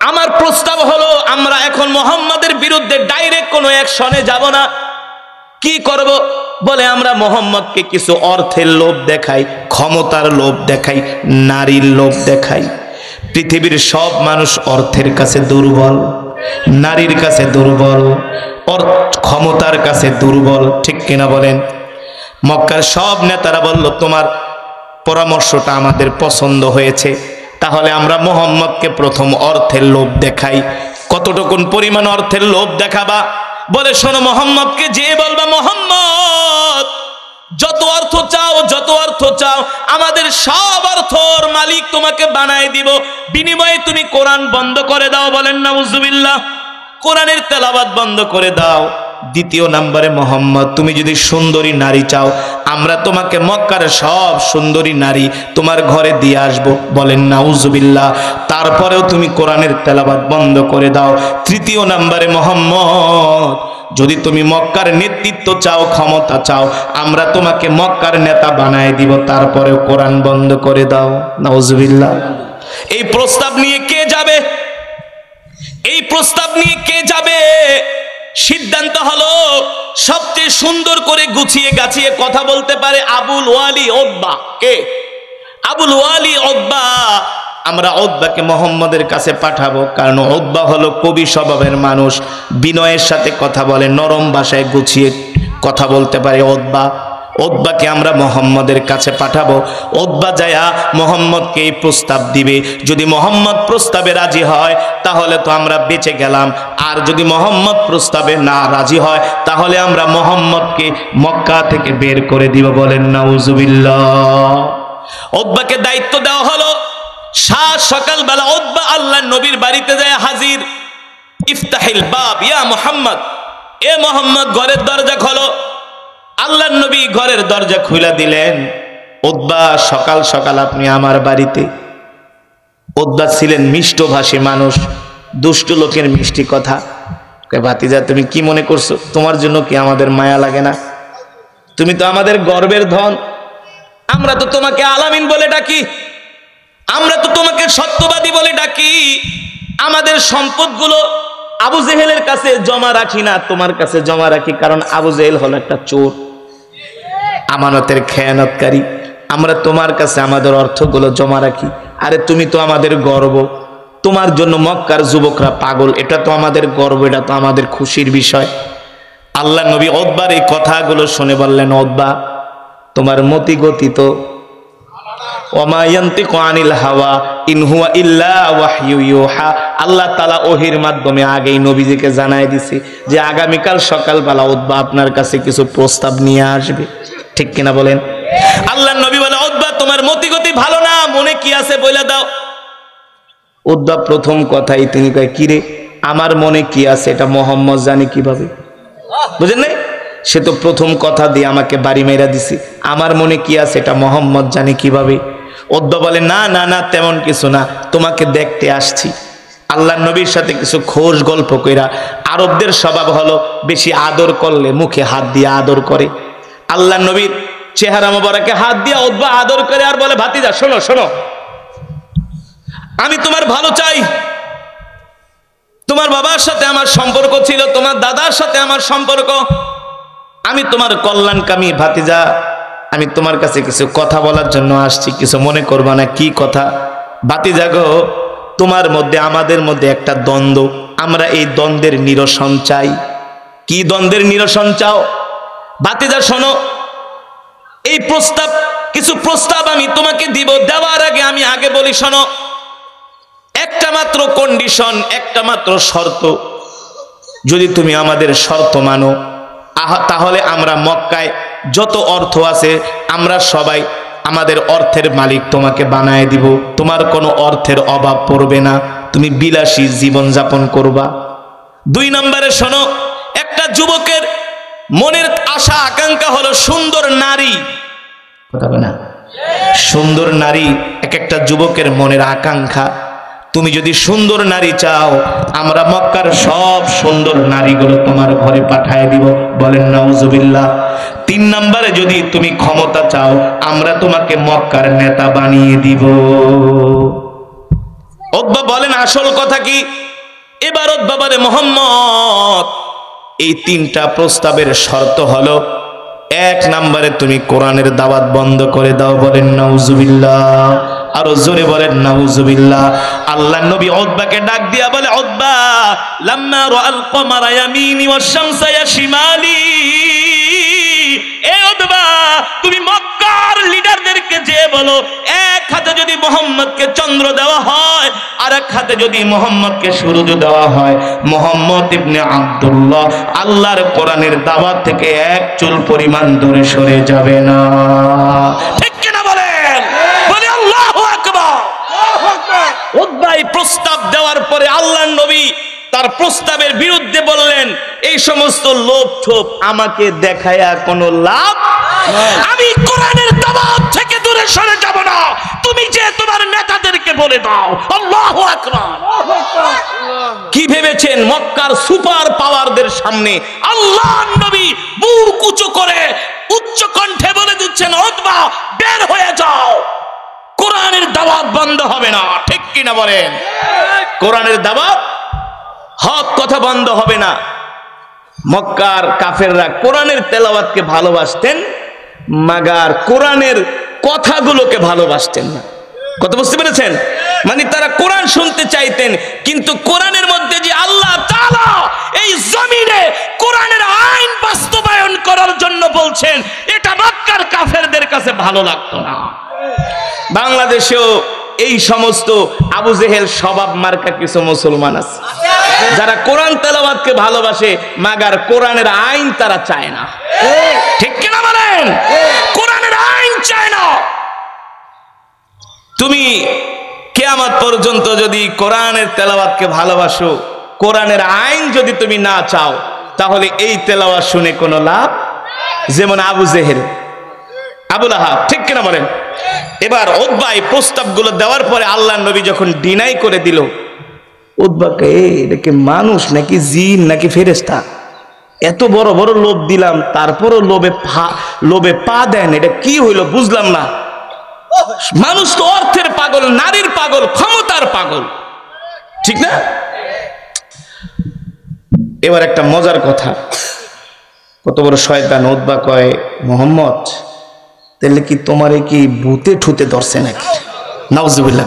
আমার প্রস্তাব হলো আমরা এখন মুহাম্মদের বিরুদ্ধে ডাইরেক্ট কোনো অ্যাকশনে যাব না। কি করব? বলে আমরা মুহাম্মদকে কিছু অর্থের লোভ দেখাই, ক্ষমতার লোভ দেখাই, নারীর লোভ দেখাই। পৃথিবীর সব মানুষ অর্থের কাছে দুর্বল, নারীর কাছে দুর্বল, ক্ষমতার কাছে দুর্বল, ঠিক কিনা বলেন? মক্কার সব নেতারা বলল, তোমার পরামর্শটা আমাদের পছন্দ হয়েছে, তাহলে আমরা মুহাম্মদকে প্রথম অর্থের লোভ দেখাই। কতটুকুন পরিমাণ অর্থের লোভ দেখাবা? বলে শোনো, মুহাম্মদকে যে বলবা মুহাম্মদ যত অর্থ চাও আমাদের সব অর্থর মালিক তোমাকে বানায় দিব, বিনিময়ে তুমি কোরআন বন্ধ করে দাও। বলেন নাউজুবিল্লাহ। কোরআনের তেলাওয়াত বন্ধ করে দাও। দ্বিতীয় নম্বরে, মুহাম্মদ তুমি যদি সুন্দরী নারী চাও আমরা তোমাকে মক্কার সব সুন্দরী নারী তোমার ঘরে দিয়ে আসবো। বলেন নাউজুবিল্লাহ। তারপরেও তুমি কোরআনের তেলাওয়াত বন্ধ করে দাও। তৃতীয় নম্বরে, মুহাম্মদ যদি তুমি মক্কার নেতৃত্ব চাও, ক্ষমতা চাও, আমরা তোমাকে মক্কার নেতা বানায় দিব, তারপরেও কোরআন বন্ধ করে দাও। নাউজুবিল্লাহ। এই প্রস্তাব নিয়ে কে যাবে? এই প্রস্তাব নিয়ে কে যাবে? সিদ্ধান্ত হলো সবচেয়ে সুন্দর করে গুছিয়ে গাছিয়ে কথা বলতে পারে আবুল ওয়ালি উতবা। কে? আবুল ওয়ালি উতবা। আমরা উতবাকে মুহাম্মদের কাছে পাঠাবো, কারণ উতবা হলো কবি স্বভাবের মানুষ, বিনয়ের সাথে কথা বলে, নরম ভাষায় গুছিয়ে কথা বলতে পারে উতবাকে আমরা মুহাম্মদের কাছে পাঠাবো। উতবা যায়া মুহাম্মদকে এই প্রস্তাব দিবে। যদি মুহাম্মদ প্রস্তাবে রাজি হয় তাহলে তো আমরা বেঁচে গেলাম, আর যদি মুহাম্মদ প্রস্তাবে না রাজি হয় তাহলে আমরা মুহাম্মদকে মক্কা থেকে বের করে দিব। বলেন নাউজুবিল্লাহ। উতবাকে দায়িত্ব দেওয়া হলো, সকালবেলা উতবা আল্লাহর নবীর বাড়িতে যায় হাজির। ইফতাহিল বাব ইয়া মুহাম্মদ, এ মুহাম্মদ ঘরের দরজা খোলো। আল্লাহর নবী ঘরের দরজা খুলে দিলেন। উতবা, সকাল সকাল আপনি আমার বাড়িতে? উতবা ছিলেন মিষ্টভাষী মানুষ, দুষ্ট লোকের মিষ্টি কথা। ভাতিজা তুমি কি মনে করছো? তোমার জন্য কি আমাদের মায়া লাগে না? তুমি তো আমাদের গর্বের ধন, আমরা তো তোমাকে আলামিন বলে ডাকি, আমরা তো তোমাকে সত্যবাদী বলে ডাকি। আমাদের সম্পদগুলো আবু জেহেলের কাছে জমা রাখি না, তোমার কাছে জমা রাখি, কারণ আবু জেহেল হলো একটা চোর, আমানতের খেয়ানতকারী। আমরা তোমার কাছে আমাদের অর্থগুলো জমা রাখি। আরে তুমি তো আমাদের গর্ব, তোমার জন্য মক্কার যুবকরা পাগল, এটা তো আমাদের গর্ব, এটা তো আমাদের খুশির বিষয়। আল্লাহ নবী উতবার এই কথাগুলো শুনে বললেন, উতবা তোমার মতি গতি তো ওমা ইয়ান্তিকু আনিল হাওয়া ইন হুয়া ইল্লা ওয়াহয়ু ইউহা। আল্লাহ তাআলা ওহীর মাধ্যমে আগেই নবীজিকে জানায় দিছে যে আগামীকাল সকালবেলা উতবা আপনার কাছে কিছু প্রস্তাব নিয়ে আসবে, ঠিক কিনা বলেন? আল্লাহর নবী বলে, উতবা তোমার মতিগতি ভালো না, মনে কি আছে বলে দাও। উদ্বা প্রথম কথাই তিনি কয়, কিরে আমার মনে কি আছে এটা মোহাম্মদ জানে কিভাবে? বুঝেন নাই? সে তো প্রথম কথা দিয়ে আমাকে বাড়ি মেরা দিছে, আমার মনে কি আছে এটা মোহাম্মদ জানে কিভাবে? উদ্বা বলে, না না না, তেমন কিছু না, তোমাকে দেখতে আসছি। আল্লাহ নবীর সাথে কিছু খোশ গল্প কইরা, আরবদের স্বভাব হলো বেশি আদর করলে মুখে হাত দিয়ে আদর করে। আল্লাহ নবীর চেহারা মোবারকে হাত দিয়ে উদ্বা আদর করে আর বলে, ভাতিজা শোনো শোনো, আমি তোমার ভালো চাই। তোমার বাবার সাথে আমার সম্পর্ক ছিল, তোমার দাদার সাথে আমার সম্পর্ক, আমি তোমার কল্যাণকামী ভাতিজা। আমি তোমার কাছে কিছু কথা বলার জন্য আসছি, কিছু মনে করবা না। কি কথা? ভাতিজা গো, তোমার মধ্যে আমাদের মধ্যে একটা দ্বন্দ্ব, আমরা এই দ্বন্দ্বের নিরসন চাই। কি দ্বন্দ্বের নিরসন চাও? ভাতিজা শোনো, এই প্রস্তাব, কিছু প্রস্তাব আমি তোমাকে দিব, দেওয়ার আগে আমি আগে বলি শোনো, একটা মাত্র কন্ডিশন, একটা মাত্র শর্ত, যদি তুমি আমাদের শর্ত মানো তাহলে আমরা মক্কায় যত অর্থ আছে আমরা সবাই আমাদের অর্থের মালিক তোমাকে বানায় দিব, তোমার কোনো অর্থের অভাব পড়বে না, তুমি বিলাসী জীবন যাপন করবা। 2 নম্বরে শোনো, একটা যুবকের মনের আশা আকাঙ্ক্ষা হলো সুন্দর নারী। কথা বলে না? সুন্দর নারী এক একটা যুবকের মনের আকাঙ্ক্ষা। তুমি যদি সুন্দর নারী চাও, আমরা মক্কার সব সুন্দর নারীগুলো তোমার ঘরে পাঠায় দিব। বলেন নাউজুবিল্লাহ। 3 নম্বরে যদি তুমি ক্ষমতা চাও, আমরা তোমাকে মক্কার নেতা বানিয়ে দিব। উতবা বলেন, আসল কথা কি? এবার উতবা বলে, মোহাম্মদ, এই 3টা প্রস্তাবের শর্ত হলো, 1 নম্বরে তুমি কোরআনের দাওয়াত বন্ধ করে দাও। বলেন নাউজুবিল্লাহ। আরো জোরে বলেন নাউজুবিল্লাহ। আল্লাহ নবী উতবাকে ডাক দিয়া বলে, উতবা, লাম্মা রাআল কমারা ইয়ামিনি ওয়াশ শামসা ইয়াশিমালি। এ উতবা, তুমি মক্কার লিডারদেরকে যে বলো, এক হাতে যদি মোহাম্মদকে চন্দ্র দেওয়া হয়, আর এক হাতে যদি মোহাম্মদকে সূর্য দেওয়া হয়, মোহাম্মদ ইবনে আব্দুল্লাহ আল্লাহর কোরআনের দাওয়াত থেকে এক চুল পরিমাণ দূরে সরে যাবে না। ঠিক কিনা বলেন? বলে আল্লাহু আকবার। উতবা এই প্রস্তাব দেওয়ার পরে আল্লাহর নবী তার প্রস্তাবের বিরুদ্ধে বললেন, এই সমস্ত লোভ টোপ আমাকে দেখায়া কোনো লাভ, আমি কোরআনের দাওয়াত থেকে দূরে সরে যাব না, তুমি যে তোমার নেতাদেরকে বলে দাও। আল্লাহু আকবার। কি ভেবেছেন মক্কার সুপার পাওয়ারদের সামনে আল্লাহর নবী বুক উঁচু করে উচ্চ কণ্ঠে বলে দিচ্ছেন, উতবা বের হয়ে যাও, কোরআনের দাওয়াত বন্ধ হবে না। ঠিক কিনা বলেন? কোরআনের দাওয়াত, হক কথা বন্ধ হবে না। মক্কার কাফেররা কোরআনের তেলাওয়াতকে ভালোবাসতেন, মাগার কোরআনের কথাগুলোকে ভালোবাসতেন না। কথা বুঝতে পেরেছেন? মানে তারা কোরআন শুনতে চাইতেন, কিন্তু কোরআনের মধ্যে যে আল্লাহ তাআলা এই জমিনে কোরআনের আইন বাস্তবায়ন করার জন্য বলছেন, এটা মক্কার কাফেরদের কাছে ভালো লাগতো না। বাংলাদেশেও এই সমস্ত আবু জেহেল স্বভাব মার্কা কিছু মুসলমান আছে যারা কোরআন তেলাওয়াতকে ভালোবাসে, মাগার কোরআনের আইন তারা চায় না। ঠিক কিনা বলেন? কোরআনের আইন চায় না। তুমি কিয়ামত পর্যন্ত যদি কোরআনের তেলাওয়াতকে ভালোবাসো, কোরআনের আইন যদি তুমি না চাও, তাহলে এই তেলাওয়াত শুনে কোনো লাভ। যেমন আবু জেহেল, আবু লাহাব। ঠিক কিনা বলেন? এবার উতবা এই প্রস্তাবগুলো দেওয়ার পরে আল্লাহর নবী যখন ডিনাই করে দিল, উতবাকে, এটা কি মানুষ নাকি জিন নাকি ফেরেশতা? এত বড় বড় লোভ দিলাম, তারপরও লোভে পা দেন, এটা কি হইল বুঝলাম না। মানুষ তো অর্থের পাগল, নারীর পাগল, ক্ষমতার পাগল, ঠিক না? এবার একটা মজার কথা, কত বড় শয়তান। উতবা কয়, মোহাম্মদ, তাহলে কি তোমারে কি ভূতে ঠুতে ধরছে নাকি? নাউজুবিল্লাহ।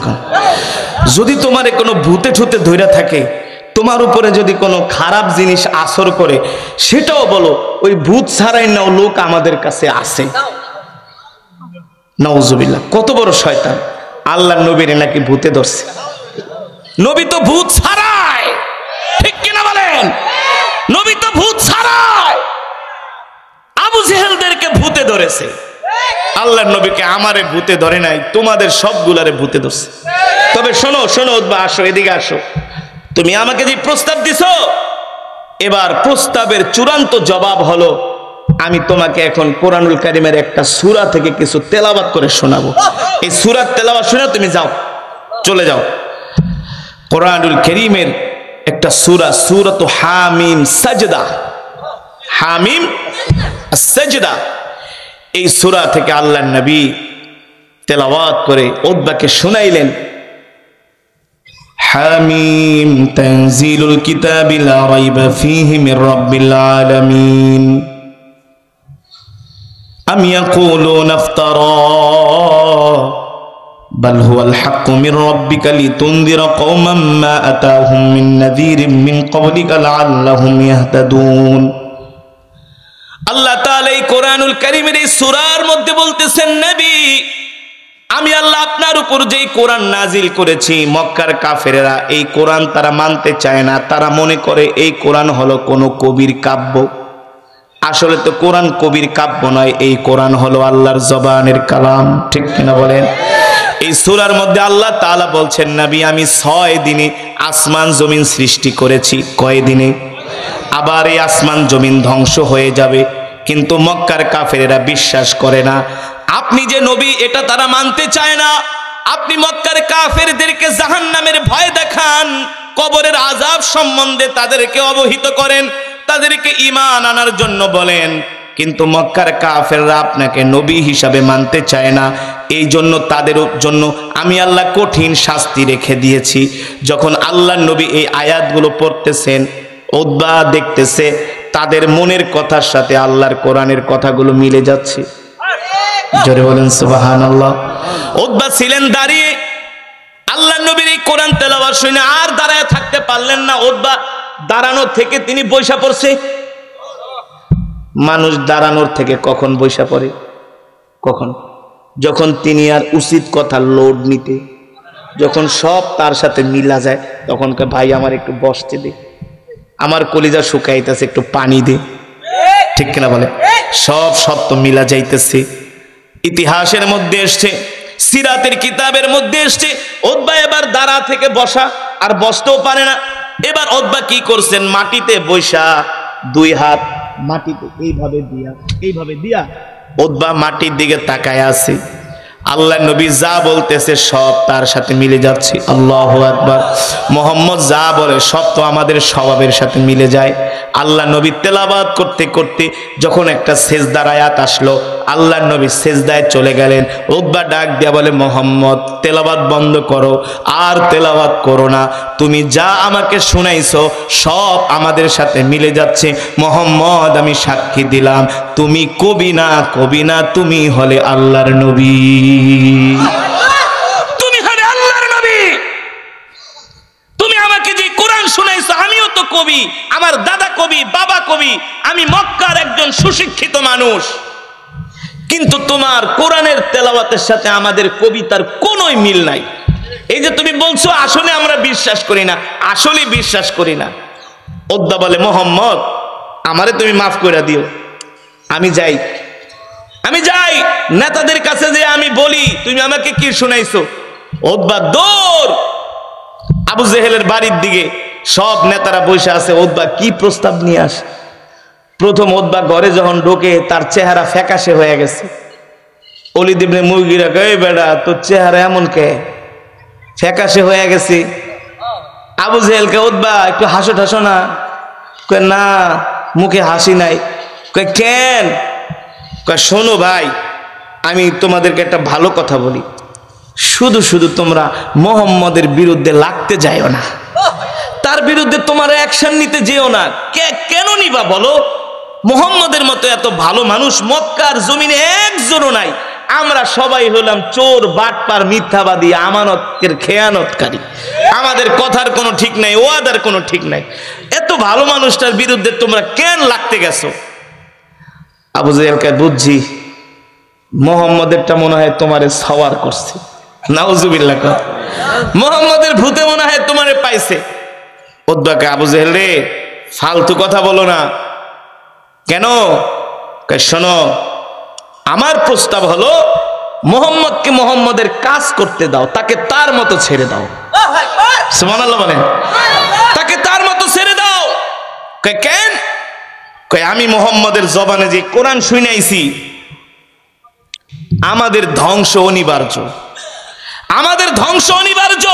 যদি তোমারে কোনো ভূতে ঠুতে ধইরা থাকে, তোমার উপরে যদি কোনো খারাপ জিনিস আসর করে, সেটাও বলো, ওই ভূত ছাড়াই নাও লোক আমাদের কাছে আসে। নাউজুবিল্লাহ। কত বড় শয়তান। আল্লাহর নবীরে নাকি ভূতে ধরছে। নবী তো ভূত ছাড়ায়। ঠিক কিনা বলেন? নবী তো ভূত ছাড়ায়। আবু জেহেলদেরকে ভূতে ধরেছে। আল্লাহর নবীকে আমারে ভূতে ধরে নাই, তোমাদের সবগুলারে ভূতে ধরছে। তবে শোনো শোনো উতবা, আসো এদিকে আসো। তুমি আমাকে যে প্রস্তাব দিছো, এবার প্রস্তাবের চূড়ান্ত জবাব হলো আমি তোমাকে এখন কোরআনুল কারীমের একটা সূরা থেকে কিছু তেলাওয়াত করে শোনাবো। এই সূরার তেলাওয়াত শুনে তুমি যাও, চলে যাও। কোরআনুল কারীমের একটা সূরা, সূরাতু হামিম সাজদা, হামিম সাজদা, এই সূরা থেকে আল্লাহর নবী তেলাওয়াত করে উতবাকে শুনাইলেন। হামিম তানজিলুল কিতাবি লা রাইবা ফীহি মির রাব্বিল আলামিন আম ইয়াকুলুনা ইফতারা বাল হুয়াল হাক্কু মির রাব্বিকা লিতুনদিরা কওমান মা আতাহুম মিন নাযীরিন মিন ক্বাবলিকা লাআল্লাহুম ইয়াহতাদুন। আল্লাহ তাআলা এই কোরআনুল কারীমের এই সূরার মধ্যে বলতেছেন, নবী আমি আল্লাহ আপনার উপর যেই কোরআন নাজিল করেছি, মক্কার কাফেরেরা এই কোরআন তারা মানতে চায় না। তারা মনে করে এই কোরআন হলো কোনো কবির কাব্য। আসলে তো কোরআন কবির কাব্য নয়, এই কোরআন হলো আল্লাহর জবানের কালাম। ঠিক কিনা বলেন? এই সূরার মধ্যে আল্লাহ তাআলা বলছেন, নবী আমি 6 দিনে আসমান জমিন সৃষ্টি করেছি। কয় দিনে? আবার এই আসমান জমিন ধ্বংস হয়ে যাবে, কিন্তু মক্কার কাফেরেরা বিশ্বাস করে না। আপনি যে নবী এটা তারা মানতে চায় না। আপনি মক্কার কাফেরদেরকে জাহান্নামের ভয় দেখান, কবরের আযাব সম্বন্ধে তাদেরকে অবহিত করেন, তাদেরকে ঈমান আনার জন্য বলেন, কিন্তু মক্কার কাফেররা আপনাকে নবী হিসাবে মানতে চায় না। এই জন্য তাদের জন্য আমি আল্লাহ কঠিন শাস্তি রেখে দিয়েছি। যখন আল্লাহর নবী এই আয়াতগুলো পড়তেছেন, উতবা দেখতেছে তাদের মনের কথার সাথে আল্লাহর কোরআনের কথাগুলো মিলে যাচ্ছে। জোরে বলেন সুবহানাল্লাহ। উতবা ছিলেন দাঁড়িয়ে, আল্লাহর নবীর এই কোরআন তেলাওয়াত শুনে আর দাঁড়ায় থাকতে পারলেন না। উতবা দাঁড়ানো থেকে তিনি বইসা পড়ছে। মানুষ দাঁড়ানোর থেকে কখন বইসা পড়ে? কখন? যখন তিনি আর উচিত কথা লোড নিতে, যখন সব তার সাথে মিলা যায়, তখন ভাই আমার একটু বসতে দে, আমার কলিজা শুকাইতেছে, একটু পানি দে। ঠিক কিনা বলে? সব সত্য মিলা যাইতেছে। ইতিহাসের মধ্যে এসছে, সিরাতের কিতাবের মধ্যে এসছে, উতবা এবার দাঁড়া থেকে বসা আর বসতেও পারে না। এবার উতবা কি করছেন? মাটিতে বৈশা 2 হাত মাটিতে এইভাবে দিয়া উতবা মাটির দিকে তাকায় আছে। আল্লাহ নবী যা বলতেছে সব তার সাথে মিলে যাচ্ছে। আল্লাহু আকবার। মুহাম্মদ যা বলে সব তো আমাদের স্বভাবের সাথে মিলে যায়। আল্লাহ নবী তেলাওয়াত করতে করতে যখন একটা সেজদার আয়াত আসলো, আল্লাহ নবী সেজদায় চলে গেলেন। উতবা ডাক দিয়া বলে, মুহাম্মদ তেলাওয়াত বন্ধ করো, আর তেলাওয়াত করো না। তুমি যা আমাকে শুনাইছো সব আমাদের সাথে মিলে যাচ্ছে। মুহাম্মদ আমি সাক্ষী দিলাম, তুমি কবি না, তুমি হলে আল্লাহর নবী। তুমি হলে আল্লাহর নবী। তুমি আমাকে যে কোরআন শুনাইছো, আমিও তো কবি, আমার দাদা কবি, বাবা কবি, আমি মক্কার একজন সুশিক্ষিত মানুষ, কিন্তু তোমার কোরআনের তেলাওয়াতের সাথে আমাদের কবিতার কোনোই মিল নাই। এই যে তুমি বলছো আসলে আমরা বিশ্বাস করি না, আসলে বিশ্বাস করি না। উতবা বলে, মুহাম্মদ আমারে তুমি মাফ করে দিও, আমি যাই নেতাদের কাছে যে আমি বলি তুমি আমাকে কি শুনাইছো। উতবা দৌড় আবু জেহেলের বাড়ির দিকে, সব নেতারা বসে আছে। উতবা কি প্রস্তাব নিয়ে আসে। প্রথম উতবা ঘরে যখন ঢোকে, তার চেহারা ফ্যাকাশে হয়ে গেছে। ওলীদ ইবনে মুগীরা কয়, বেটা তোর চেহারা এমন কে, ফ্যাকাশে হয়ে গেছে। আবু জেহেলকে, উতবা একটু হাসো ঠাসো না? কয় না, মুখে হাসি নাই। কয় কেন? কয় শোনো ভাই, আমি তোমাদেরকে একটা ভালো কথা বলি, শুধু শুধু তোমরা মুহাম্মদের বিরুদ্ধে লাগতে যাইও না, তার বিরুদ্ধে তোমার অ্যাকশন নিতে যেও না। কেন নিবা বলো? মুহাম্মদের মতো এত ভালো মানুষ মক্কার জমিনে একজনও নাই। আমরা সবাই হলাম চোর, বাটপার, মিথ্যাবাদী, আমানতের খেয়ানতকারী। আমাদের কথার কোনো ঠিক নাই, ওয়াদার কোনো ঠিক নাই। এত ভালো মানুষটার বিরুদ্ধে তোমরা কেন লাগতে গেছো? আবু জেহেলকে বুঝছি, মুহাম্মদেরটা মনে হয় তোমারে সওয়ার করছে। নাউজুবিল্লাহ। মুহাম্মদের ভূতে মনে হয় তোমারে পাইছে। উতবাকে, আবু জেহেল রে ফালতু কথা বলো না। কেন? শোনো, আমার প্রস্তাব হলো মুহাম্মদকে মুহাম্মদের কাজ করতে দাও, তাকে তার মতো ছেড়ে দাও। সুবহানাল্লাহ বলেন। তাকে তার মতো ছেড়ে দাও। কেন? আমি মুহাম্মদের জবানে যে কোরআন শুনাইছি, আমাদের ধ্বংস অনিবার্য, আমাদের ধ্বংস অনিবার্য।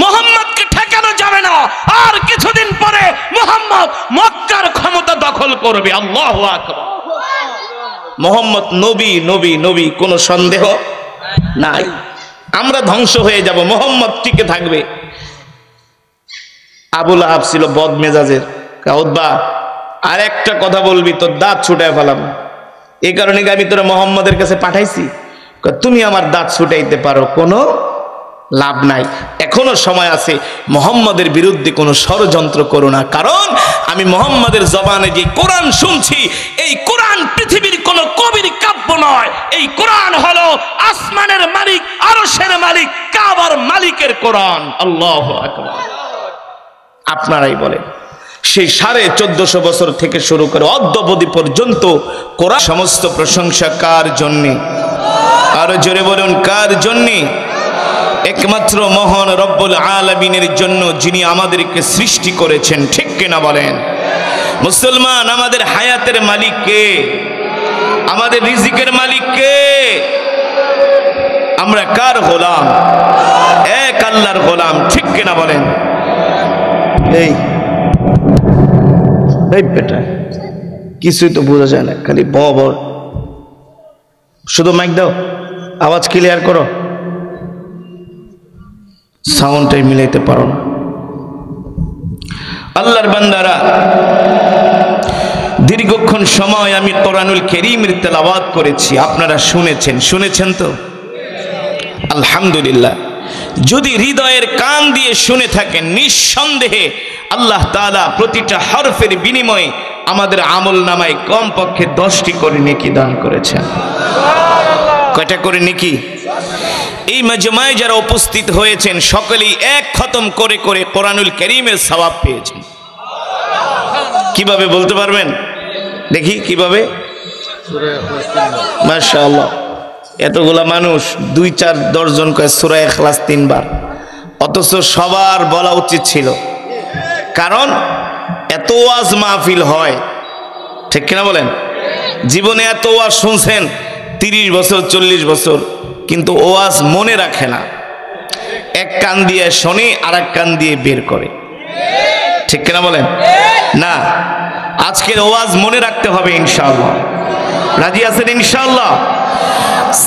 মুহাম্মদকে ঠেকানো যাবে না। আর কিছুদিন পরে মুহাম্মদ মক্কার ক্ষমতা দখল করবে। আল্লাহু আকবার। মুহাম্মদ নবী, নবী, নবী, কোনো সন্দেহ নাই। আমরা ধ্বংস হয়ে যাব, মুহাম্মদ টিকে থাকবে। আবু লাহাব ছিল বদ মেজাজের। উতবা, আর একটা কথা বলবি তোর দাঁত ছুটায় ফেলাম। এই কারণে আমি তোরা মুহাম্মদের কাছে পাঠাইছি। তুমি আমার দাঁত ছুটাইতে পারো, কোনো লাভ নাই, এখনো সময় আছে। মুহাম্মদের বিরুদ্ধে কোনো ষড়যন্ত্র করো না, কারণ আমি মুহাম্মদের জবানে যে কোরআন শুনছি, এই কোরআন পৃথিবীর কোন কবির কাব্য নয়। এই কোরআন হলো আসমানের মালিক, আরশের মালিক, কাবার মালিকের কোরআন। আল্লাহু আকবার। আপনারাই বলেন, সেই 1450 বছর থেকে শুরু করে অদ্যাবধি পর্যন্ত কোরআন সমস্ত প্রশংসা কার জন্যে? আরো জোরে বলুন, কার জন্যে? একমাত্র মহান রব্বুল আলামিনের জন্য, যিনি আমাদেরকে সৃষ্টি করেছেন। ঠিক কিনা বলেন? মুসলমান, আমাদের হায়াতের মালিক কে? আমাদের রিজিকের মালিক কে? আমরা কার গোলাম? এক আল্লাহর গোলাম। ঠিক কিনা বলেন? এই বেটা কিছুই তো বোঝা যায় না, খালি বর। শুধু মাইক দাও, আওয়াজ ক্লিয়ার করো। সাউন্ডটাই মিলাইতে পারো না। আল্লাহর বান্দারা, দীর্ঘক্ষণ সময় আমি কোরআনুল কারীমের তেলাওয়াত করেছি, আপনারা শুনেছেন তো? আলহামদুলিল্লাহ। যদি হৃদয়ের কান দিয়ে শুনে থাকেন, নিঃসন্দেহে আল্লাহ তাআলা প্রতিটা হরফের বিনিময়ে আমাদের আমল নামায় কমপক্ষে 10টি করে নেকি দান করেছেন। কয়টা করে নেকি? এই মাজমায় যারা উপস্থিত হয়েছেন সকলেই এক খতম করে করে কোরআনুল কারীমের সওয়াব পেয়েছেন। কিভাবে বলতে পারবেন? দেখি কিভাবে। মাশাআল্লাহ, এতগুলা মানুষ, 2-4-10 জন কয় সূরা ইখলাস 3 বার, অথচ সবার বলা উচিত ছিল। কারণ এত ওয়াজ মাহফিল হয়, ঠিক কিনা বলেন? জীবনে এত ওয়াজ শুনছেন, 30 বছর 40 বছর, কিন্তু ওয়াজ মনে রাখে না। এক কান দিয়ে শোনে, আর এক কান দিয়ে বের করে। ঠিক কিনা বলেন? না, আজকের ওয়াজ মনে রাখতে হবে ইনশাআল্লাহ। রাজি আছেন ইনশাআল্লাহ?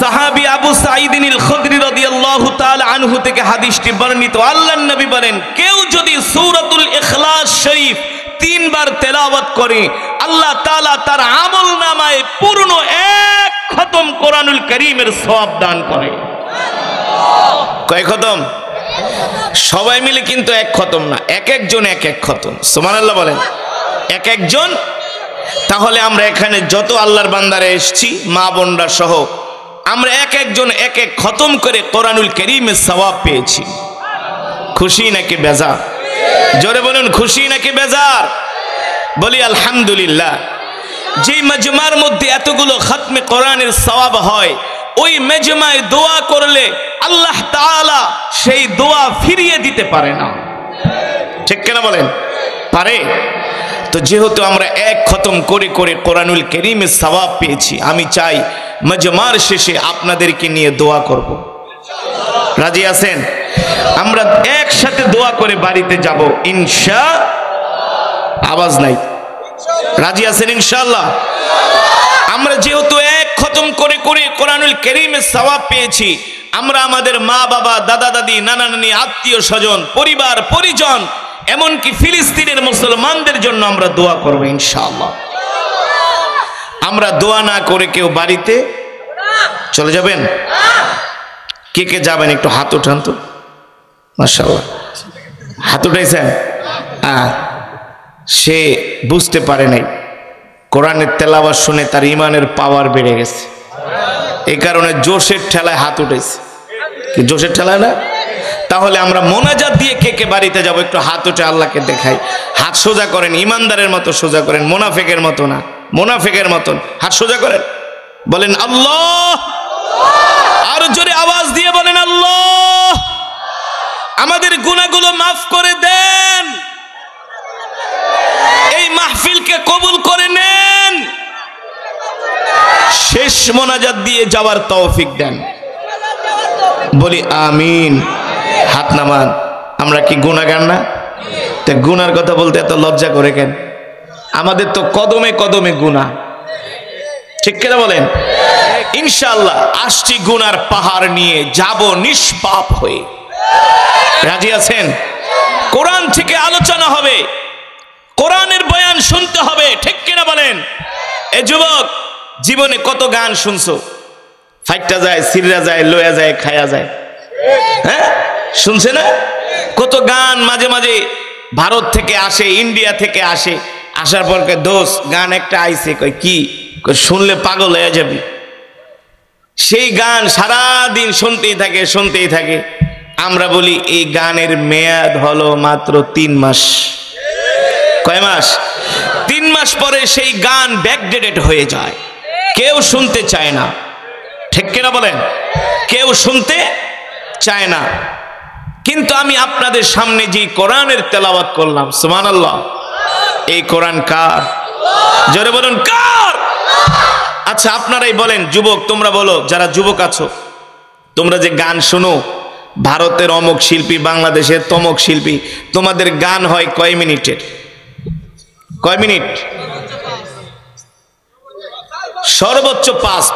সাহাবী আবু সাঈদ আল খুদরি রাদিয়াল্লাহু তাআলা আনহু থেকে হাদিসটি বর্ণিত। আল্লাহর নবী বলেন, কেউ যদি সূরাতুল ইখলাস শরীফ 3 বার তেলাওয়াত করে, আল্লাহ তাআলা তার আমলনামায় পূর্ণ এক খতম কোরআনুল কারীমের সওয়াব দান করে। কয় খতম? সবাই মিলে কিন্তু এক খতম না, এক একজন এক এক খতম। সুবহানাল্লাহ বলেন, এক একজন। তাহলে আমরা এখানে যত আল্লাহর বান্দারা এসেছি, মা বোনরা সহ, আমরা এক একজন এক এক খতম করে কোরআনুল কারীমের সওয়াব পেয়েছি। খুশি নাকি বেজার? জোরে বলুন, খুশি নাকি বেজার? বলি আলহামদুলিল্লাহ। যে মাজমার মধ্যে এতগুলো খতমে কোরআনের সওয়াব হয়, ওই মাজমায় দোয়া করলে আল্লাহ তাআলা সেই দোয়া ফিরিয়ে দিতে পারে না। ঠিক কিনা বলেন? পারে? তো যেহেতু আমরা এক খতম করে করে কোরআনুল কারীমের সওয়াব পেয়েছি, আমি চাই মাজমার শেষে আপনাদেরকে নিয়ে দোয়া করব। রাজি আছেন? আমরা একসাথে দোয়া করে বাড়িতে যাব ইনশাআল্লাহ। আওয়াজ নাই। রাজি আছেন ইনশাআল্লাহ? আমরা যেহেতু এক খতম করে করে কোরআনুল কারীমের সওয়াব পেয়েছি, আমরা আমাদের মা বাবা, দাদা দাদি, নানা নানি, আত্মীয় স্বজন, পরিবার পরিজন, এমনকি ফিলিস্তিনের মুসলমানদের জন্য আমরা দোয়া করব ইনশাআল্লাহ। আমরা দোয়া না করে কেউ বাড়িতে চলে যাবেন? কে কে যাবেন একটু হাত উঠান তো। মাশাআল্লাহ, হাত উঠাইছেন। সে বুঝতে পারে নাই, কোরআনের তেলাওয়াত শুনে তার ইমানের পাওয়ার বেড়ে গেছে, এই কারণে জোশের ঠেলায় হাত উঠেছে। কি জোশের ঠেলায় না? তাহলে আমরা মোনাজাত দিয়ে কে কে বাড়িতে যাব একটু হাত উঠে আল্লাহকে দেখাই। হাত সোজা করেন, ইমানদারের মতো সোজা করেন, মুনাফিকের মতো না, মুনাফিকের মতন হাত সোজা করেন। বলেন আল্লাহ। আর জোরে আওয়াজ দিয়ে বলেন আল্লাহ। আমাদের গুনাহগুলো মাফ করে দেন, এই মাহফিলকে কবুল করে নেন, শেষ মোনাজাত দিয়ে যাওয়ার তৌফিক দেন। বলি আমিন। হাত নামান। আমরা কি গুনাহগার না? তা গুনার কথা বলতে এত লজ্জা করে কেন? আমাদের তো কদমে কদমে গুনাহ, ঠিক কিনা বলেন? ইনশাআল্লাহ আসছি গুনার পাহাড় নিয়ে, যাব নিষ্পাপ হয়ে। রাজি আছেন? কোরআন থেকে আলোচনা হবে, কোরআনের বয়ান শুনতে হবে, ঠিক কিনা বলেন? এ যুবক, জীবনে কত গান শুনছো, ফাইটটা যায়, সিররা যায়, লয়া যায়, খায়া যায়, হ্যাঁ শুনছে না? কত গান মাঝে মাঝে ভারত থেকে আসে, ইন্ডিয়া থেকে আসে, আসার পর কয় দোষ গান একটা আইছে, কয় কি? শুনলে পাগল হয়ে যাবি। সেই গান সারা দিন শুনতেই থাকে, শুনতেই থাকে। আমরা বলি এই গানের মেয়াদ হলো মাত্র 3 মাস। কয় মাস? 3 মাস পরে সেই গান ব্যাকডেটেড হয়ে যায়, কেউ শুনতে চায় না, ঠিক কিনা বলেন? কেউ শুনতে চায় না। কিন্তু আমি আপনাদের সামনে যে কোরআনের তেলাওয়াত করলাম, সুবহানাল্লাহ, এই কোরআন কার? জোরে বলুন কার? আচ্ছা আপনারাই বলেন, যুবক তোমরা বলো, যারা যুবক আছো, তোমরা যে গান শোনো, ভারতের অমুক শিল্পী, বাংলাদেশের তমুক শিল্পী, তোমাদের গান হয় কয় মিনিটের? কয় মিনিট? সর্বোচ্চ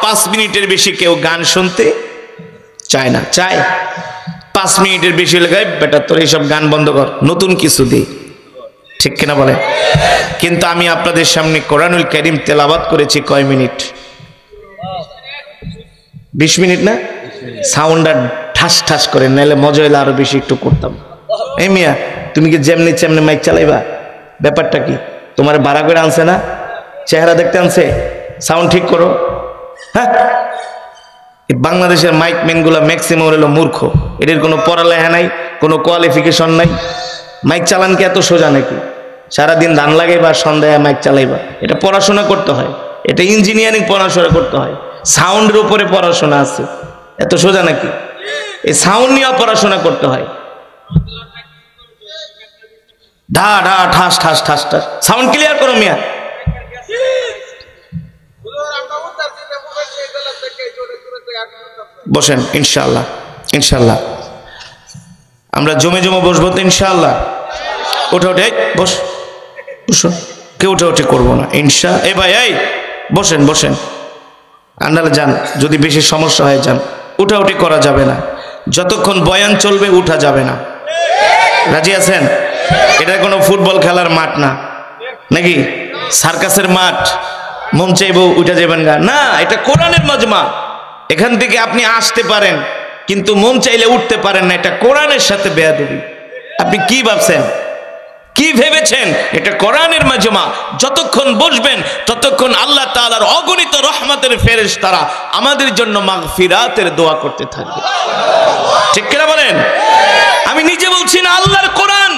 5 মিনিটের বেশি কেউ গান শুনতে চায় না। চায় 5 মিনিটের বেশি লাগায়, বেটা তোর এইসব গান বন্ধ কর, নতুন কিছু দে, ঠিক কিনা বলেন? কিন্তু আমি আপনাদের সামনে কোরআনুল কারীম তেলাওয়াত করেছি কয় মিনিট? 20 মিনিট না? সাউন্ডটা ঠাস ঠাস করে, নাইলে মজা হইলে আরো বেশি একটু করতাম। এই মিয়া, তুমি কি যেমনি চেমনি মাইক চালাইবা? ব্যাপারটা কি? তোমার ভাড়া করে আনছে না? চেহারা দেখতে আনছে? সাউন্ড ঠিক করো। হ্যাঁ, বাংলাদেশের মাইক ম্যান গুলা ম্যাক্সিমাম হলো মূর্খ, এদের কোনো পড়ালেখা নাই, কোনো কোয়ালিফিকেশন নাই। মাইক চালান কি এত সোজা নাকি? সারাদিন ধান লাগাইবা, সন্ধ্যায় মাইক চালাইবা, এটা পড়াশোনা করতে হয়, এটা ইঞ্জিনিয়ারিং পড়াশোনা করতে হয়, সাউন্ডের উপরে পড়াশোনা আছে, এত সোজা নাকি? এই সাউন্ড নিয়ে পড়াশোনা করতে হয়। ঢা ঢা ঠাস ঠাস ঠাস ঠাস, সাউন্ড ক্লিয়ার করো মিয়া। বসেন, ইনশাআল্লাহ ইনশাআল্লাহ আমরা জমে জমে বসবো তো ইনশাআল্লাহ। উঠে উঠে বস, বসুন, কেউ উঠে উঠে করবো না ইনশা। এ ভাই, এই বসেন বসেন, আন্ডালে যান, যদি বেশি সমস্যা হয় যান, উঠাউঠি করা যাবে না, যতক্ষণ বয়ান চলবে উঠা যাবে না। রাজি আছেন? এটা কোনো ফুটবল খেলার মাঠ না, নাকি সার্কাসের মাঠ, মন চাইবো উঠে যাবেন না, এটা কোরআনের মাজমা। এখান থেকে আপনি আসতে পারেন, কিন্তু মন চাইলে উঠতে পারেন না, এটা কোরআনের সাথে বেয়াদবি। আপনি কি ভাবছেন, কি ভেবেছেন? এটা কোরআনের মাজমা। যতক্ষণ বসবেন ততক্ষণ আল্লাহ তাআলার অগণিত রহমতের ফেরেশতারা আমাদের জন্য মাগফিরাতের দোয়া করতে থাকবে, ঠিক কিনা বলেন? আমি নিজে বলছি না, আল্লাহর কোরআন,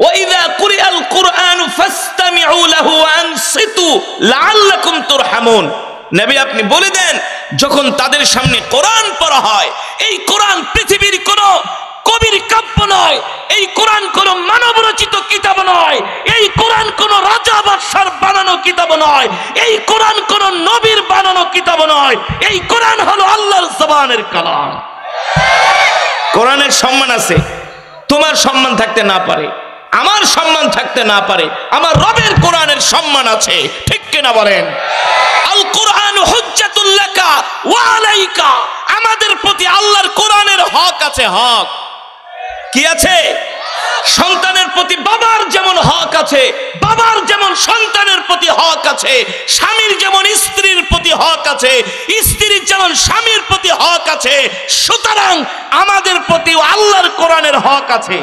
ওয়াইযা কুরিআল কুরআন ফাসতামিউ লাহু ওয়া আনসিতু লাআল্লাকুম তুরহামুন। নবী আপনি বলে দেন, যখন তাদের সামনে কোরআন পড়া হয়, এই কোরআন পৃথিবীর কোনো কবির কাব্য নয়, এই কোরআন কোন মানব রচিত কিতাব নয়, এই কোরআন কোন রাজা বাদশার বানানো কিতাব নয়, এই কোরআন কোন নবীর বানানো কিতাব নয়, এই কোরআন হলো আল্লাহর জবানের কালাম। কোরআনের সম্মান আছে, তোমার সম্মান থাকতে না পারে, আমার সম্মান থাকতে না পারে, আমার রবের কোরআনের সম্মান আছে, ঠিক কিনা বলেন? আল কোরআন হুজ্জাতুল লাকা ওয়া আলাইকা, আমাদের প্রতি আল্লাহর কোরআনের হক আছে। হক কি আছে? সন্তানের প্রতি বাবার যেমন হক আছে, বাবার যেমন সন্তানের প্রতি হক আছে, স্বামীর যেমন স্ত্রীর প্রতি হক আছে, স্ত্রীর যেমন স্বামীর প্রতি হক আছে, সুতরাং আমাদের প্রতি আল্লাহর কোরআনের হক আছে।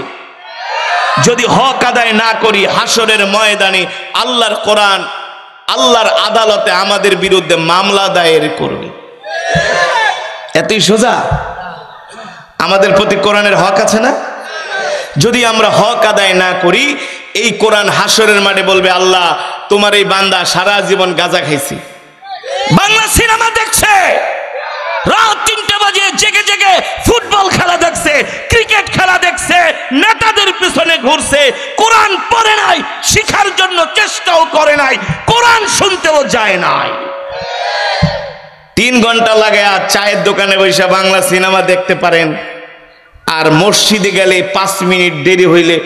যদি হক আদায় না করি, হাসরের ময়দানে আল্লাহর কোরআন আল্লাহর আদালতে আমাদের বিরুদ্ধে মামলা দায়ের করবে। এতই সোজা। আমাদের প্রতি কোরআনের হক আছে না? যদি আমরা হক আদায় না করি, এই কোরআন হাসরের মাঠে বলবে, আল্লাহ তোমার এই বান্দা সারা জীবন গাঁজা খাইছি, বাংলা সিনেমা দেখছে, রাত 3টে বাজে জেগে জেগে ফুটবল খেলা দেখছে, ক্রিকেট খেলা দেখছে, নেতাদের পিছনে ঘুরছে, কোরআন পড়ে নাই, শিখার জন্য চেষ্টাও করে নাই, কোরআন শুনতেও যায় নাই। 3 ঘন্টা লাগে আর চায়ের দোকানে বসে বাংলা সিনেমা দেখতে পারেন, আর মসজিদে গেলে 5 মিনিট দেরি হইলে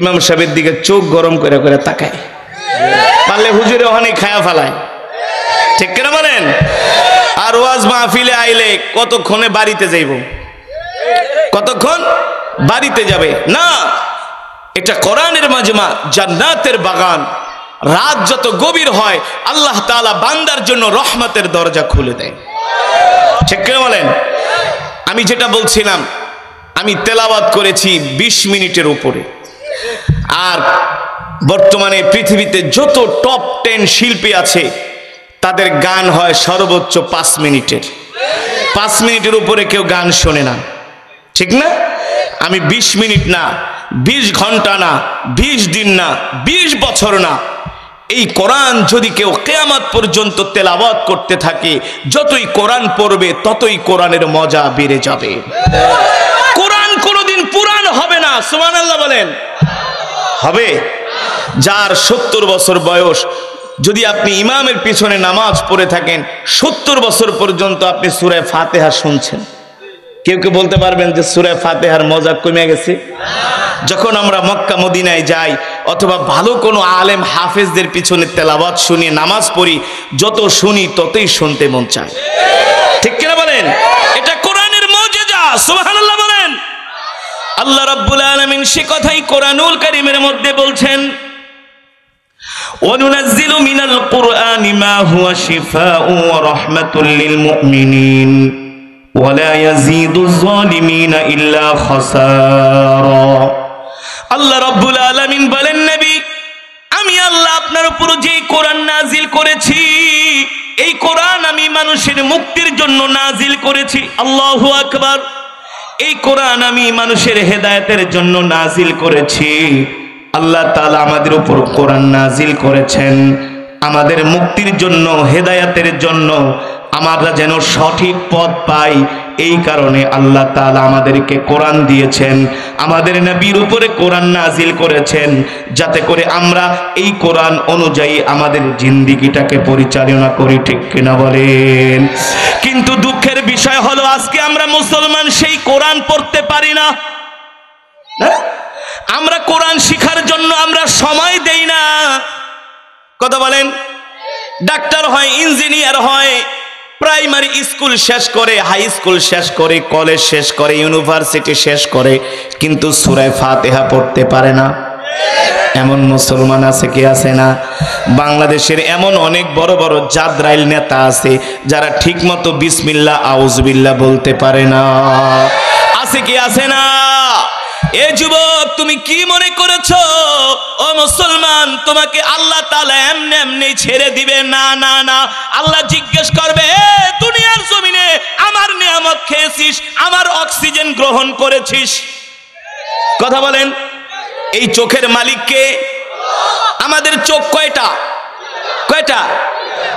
ইমাম সাহেবের দিকে চোখ গরম করে করে তাকায়, পারলে হুজুরে ওখানে খায়া ফেলায়, ঠিক কিনা বলেন? আর ওয়াজ মাহফিলে আইলে কতক্ষণে বাড়িতে যাইব, কতক্ষণ বাড়িতে যাবে না। এটা কোরআনের মাজমা, জান্নাতের বাগান। রাত যত গভীর হয় আল্লাহ তাআলা বান্দার জন্য রহমতের দরজা খুলে দেয়, ঠিক কিনা বলেন? আমি যেটা বলছিলাম, আমি তেলাওয়াত করেছি 20 মিনিটের উপরে, আর বর্তমানে পৃথিবীতে যত টপ 10 শিল্পী আছে তাদের গান হয় সর্বোচ্চ 5 মিনিটের। 5 মিনিটের উপরে কেউ গান শোনে না, ঠিক না? আমি 20 মিনিট না, 20 ঘন্টা না, 20 দিন না, 20 বছর না, এই কোরআন যদি কেউ কিয়ামত পর্যন্ত তেলাওয়াত করতে থাকে, যতই কোরআন পড়বে ততই কোরআনের মজা বেড়ে যাবে। কোরআন কোনোদিন পুরান হবে না, সুবহানাল্লাহ বলেন। হবে। যার 70 বছর বয়স, যদি আপনি ইমামের পিছনে নামাজ পড়ে থাকেন 70 বছর পর্যন্ত আপনি সূরা ফাতিহা শুনছেন, কেউ কেউ বলতে পারবেন যে সূরা ফাতিহার মজা কমে গেছে? যখন আমরা মক্কা মদিনায় যাই অথবা ভালো কোনো আলেম হাফেজদের পিছনে তেলাওয়াত শুনি, নামাজ পড়ি, যত শুনি ততই শুনতে মন চায়, ঠিক কিনা বলেন? এটা কোরআনের মুজিজা, সুবহানাল্লাহ বলেন। আল্লাহ রাব্বুল আলামিন সে কথাই কোরআনুল কারীমের মধ্যে বলছেন, وَنُنَزِّلُ مِنَ الْقُرْآنِ مَا هُوَ شِفَاءٌ وَرَحْمَةٌ لِّلْمُؤْمِنِينَ وَلَا يَزِيدُ الظَّالِمِينَ إِلَّا خَسَارًا। আল্লাহ রাব্বুল আলামিন বলেন, নবী, আমি আল্লাহ আপনার উপর যে কোরআন নাজিল করেছি, এই কোরআন আমি মানুষের মুক্তির জন্য নাজিল করেছি। আল্লাহু আকবার। এই কোরআন আমি মানুষের হেদায়েতের জন্য নাজিল করেছি। আল্লাহ তাআলা আমাদের উপর কোরআন নাজিল করেছেন আমাদের মুক্তির জন্য, হেদায়েতের জন্য, আমরা যেন সঠিক পথ পাই। এই কারণে আল্লাহ তাআলা আমাদেরকে কোরআন দিয়েছেন, আমাদের নবীর উপরে কোরআন নাজিল করেছেন, যাতে করে আমরা এই কোরআন অনুযায়ী আমাদের জিন্দেগিটাকে পরিচালনা করি, ঠিক কিনা বলেন? কিন্তু দুঃখের বিষয় হলো আজকে আমরা মুসলমান সেই কোরআন পড়তে পারি না। আমরা কোরআন শিখার জন্য আমরা সময় দেই না, কথা বলেন? ডাক্তার হয়, ইঞ্জিনিয়ার হয়, প্রাইমারি স্কুল শেষ করে, হাই স্কুল শেষ করে, কলেজ শেষ করে, ইউনিভার্সিটি শেষ করে, কিন্তু সূরা ফাতিহা পড়তে পারে না। এমন মুসলমান আছে কি আছে না? বাংলাদেশের এমন অনেক বড় বড় জাদরাইল নেতা আছে যারা ঠিকমতো বিসমিল্লাহ আউযুবিল্লাহ বলতে পারে না, আছে কি আছে না? এ যুবক, তুমি কি মনে করেছো ও মুসলমান তোমাকে আল্লাহ তাআলা এমনি এমনি ছেড়ে দিবে? না না না, আল্লাহ জিজ্ঞেস করবে, এ দুনিয়ার জমিনে আমার নিয়ামত খেয়েছিস, আমার অক্সিজেন গ্রহণ করেছিস? কথা বলেন। এই চোখের মালিক কে? আমাদের চোখ কয়টা? কয়টা?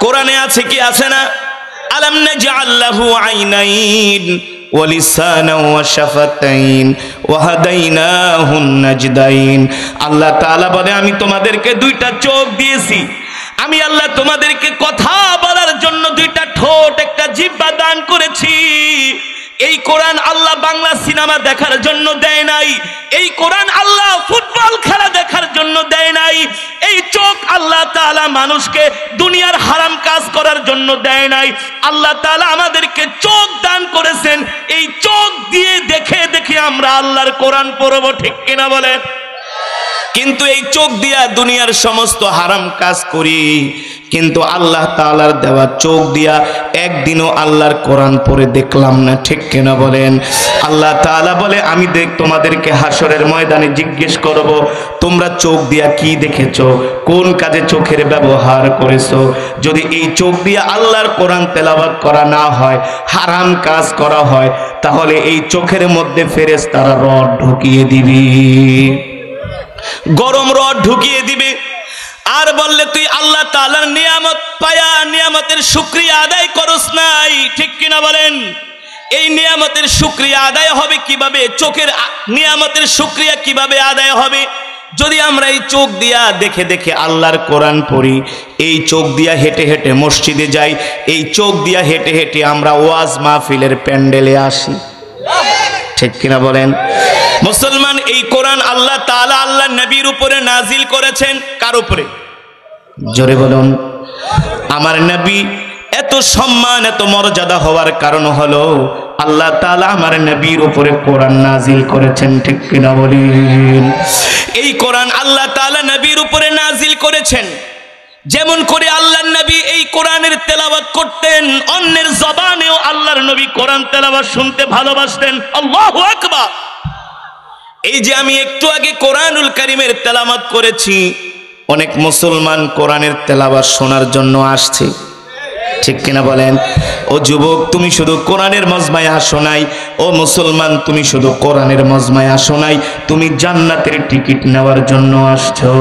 কোরআনে আছে কি আছে না? আলাম নাজআল লাহু আইনাইন ওয়ালিসানা ওয়াশাফাতাইন ওয়াহাদাইনাহুন নাজদাইন। আল্লাহ তাআলা বলে, আমি তোমাদেরকে 2টা চোখ দিয়েছি, আমি আল্লাহ তোমাদেরকে কথা বলার জন্য 2টা ঠোঁট, একটা জিহ্বা দান করেছি। এই কোরআন আল্লাহ বাংলা সিনেমা দেখার জন্য দেয় নাই, এই কোরআন আল্লাহ ফুটবল খেলা দেখার জন্য দেয় নাই, এই চোখ আল্লাহ তাআলা মানুষকে দুনিয়ার হারাম কাজ করার জন্য দেয় নাই। আল্লাহ তাআলা আমাদেরকে চোখ দান করেছেন, এই চোখ দিয়ে দেখে দেখে আমরা আল্লাহর কোরআন পড়ব, ঠিক কিনা বলেন? কিন্তু এই চোখ দিয়া দুনিয়ার সমস্ত হারাম কাজ করি, কিন্তু আল্লাহ তাআলার দেওয়া চোখ দিয়া একদিনও আল্লাহর কোরআন পড়ে দেখলাম না, ঠিক কিনা বলেন? আল্লাহ তাআলা বলে, আমি তোমাদেরকে হাসরের ময়দানে জিজ্ঞেস করব, তোমরা চোখ দিয়া কি দেখেছো, কোন কাজে চোখের ব্যবহার করেছো? যদি এই চোখ দিয়া আল্লাহর কোরআন তেলাওয়াত করা না হয়, হারাম কাজ করা হয়, তাহলে এই চোখের মধ্যে ফেরেশতারা রড ঢুকিয়ে দিবে, গরম রড ঢুকিয়ে দিবে। আর বললে তুই আল্লাহ তাআলার নিয়ামত পায়া নিয়ামতের শুকরিয়া আদায় করস নাই, ঠিক কিনা বলেন? এই নিয়ামতের শুকরিয়া আদায় হবে কিভাবে? চোখের নিয়ামতের শুকরিয়া কিভাবে আদায় হবে? যদি আমরা এই চোখ দিয়া দেখে দেখে আল্লাহর কোরআন পড়ি, এই চোখ দিয়া হেঁটে হেঁটে মসজিদে যাই, এই চোখ দিয়া হেঁটে হেঁটে আমরা ওয়াজ মাহফিলের প্যান্ডেলে আসি, ঠিক কিনা বলেন? মুসলমান, এই কোরআন আল্লাহ তাআলা আল্লাহ নবীর উপরে নাজিল করেছেন। কার উপরে? জোরে বলুন। আমার নবী এত সম্মান এত মর্যাদা হওয়ার কারণ হলো আল্লাহ তাআলা আমার নবীর উপরে কোরআন নাজিল করেছেন, ঠিক কিনা বলেন? এই কোরআন আল্লাহ তাআলা নবীর উপরে নাজিল করেছেন। যেমন করে আল্লাহর নবী এই কোরআনের তেলাওয়াত করতেন, অন্যের জবানেও আল্লাহর নবী কোরআন তেলাওয়াত শুনতে ভালোবাসতেন। আল্লাহু আকবার। এই যে আমি একটু আগে কোরআনুল কারীমের তেলাওয়াত করেছি, অনেক মুসলমান কোরআনের তেলাওয়াত শোনার জন্য আসছে, ঠিক কিনা বলেন? ও যুবক, তুমি শুধু কোরআনের মজমায় আসো নাই, ও মুসলমান তুমি শুধু কোরআনের মজমায় আসো নাই, তুমি জান্নাতের টিকিট নেওয়ার জন্য আসছো।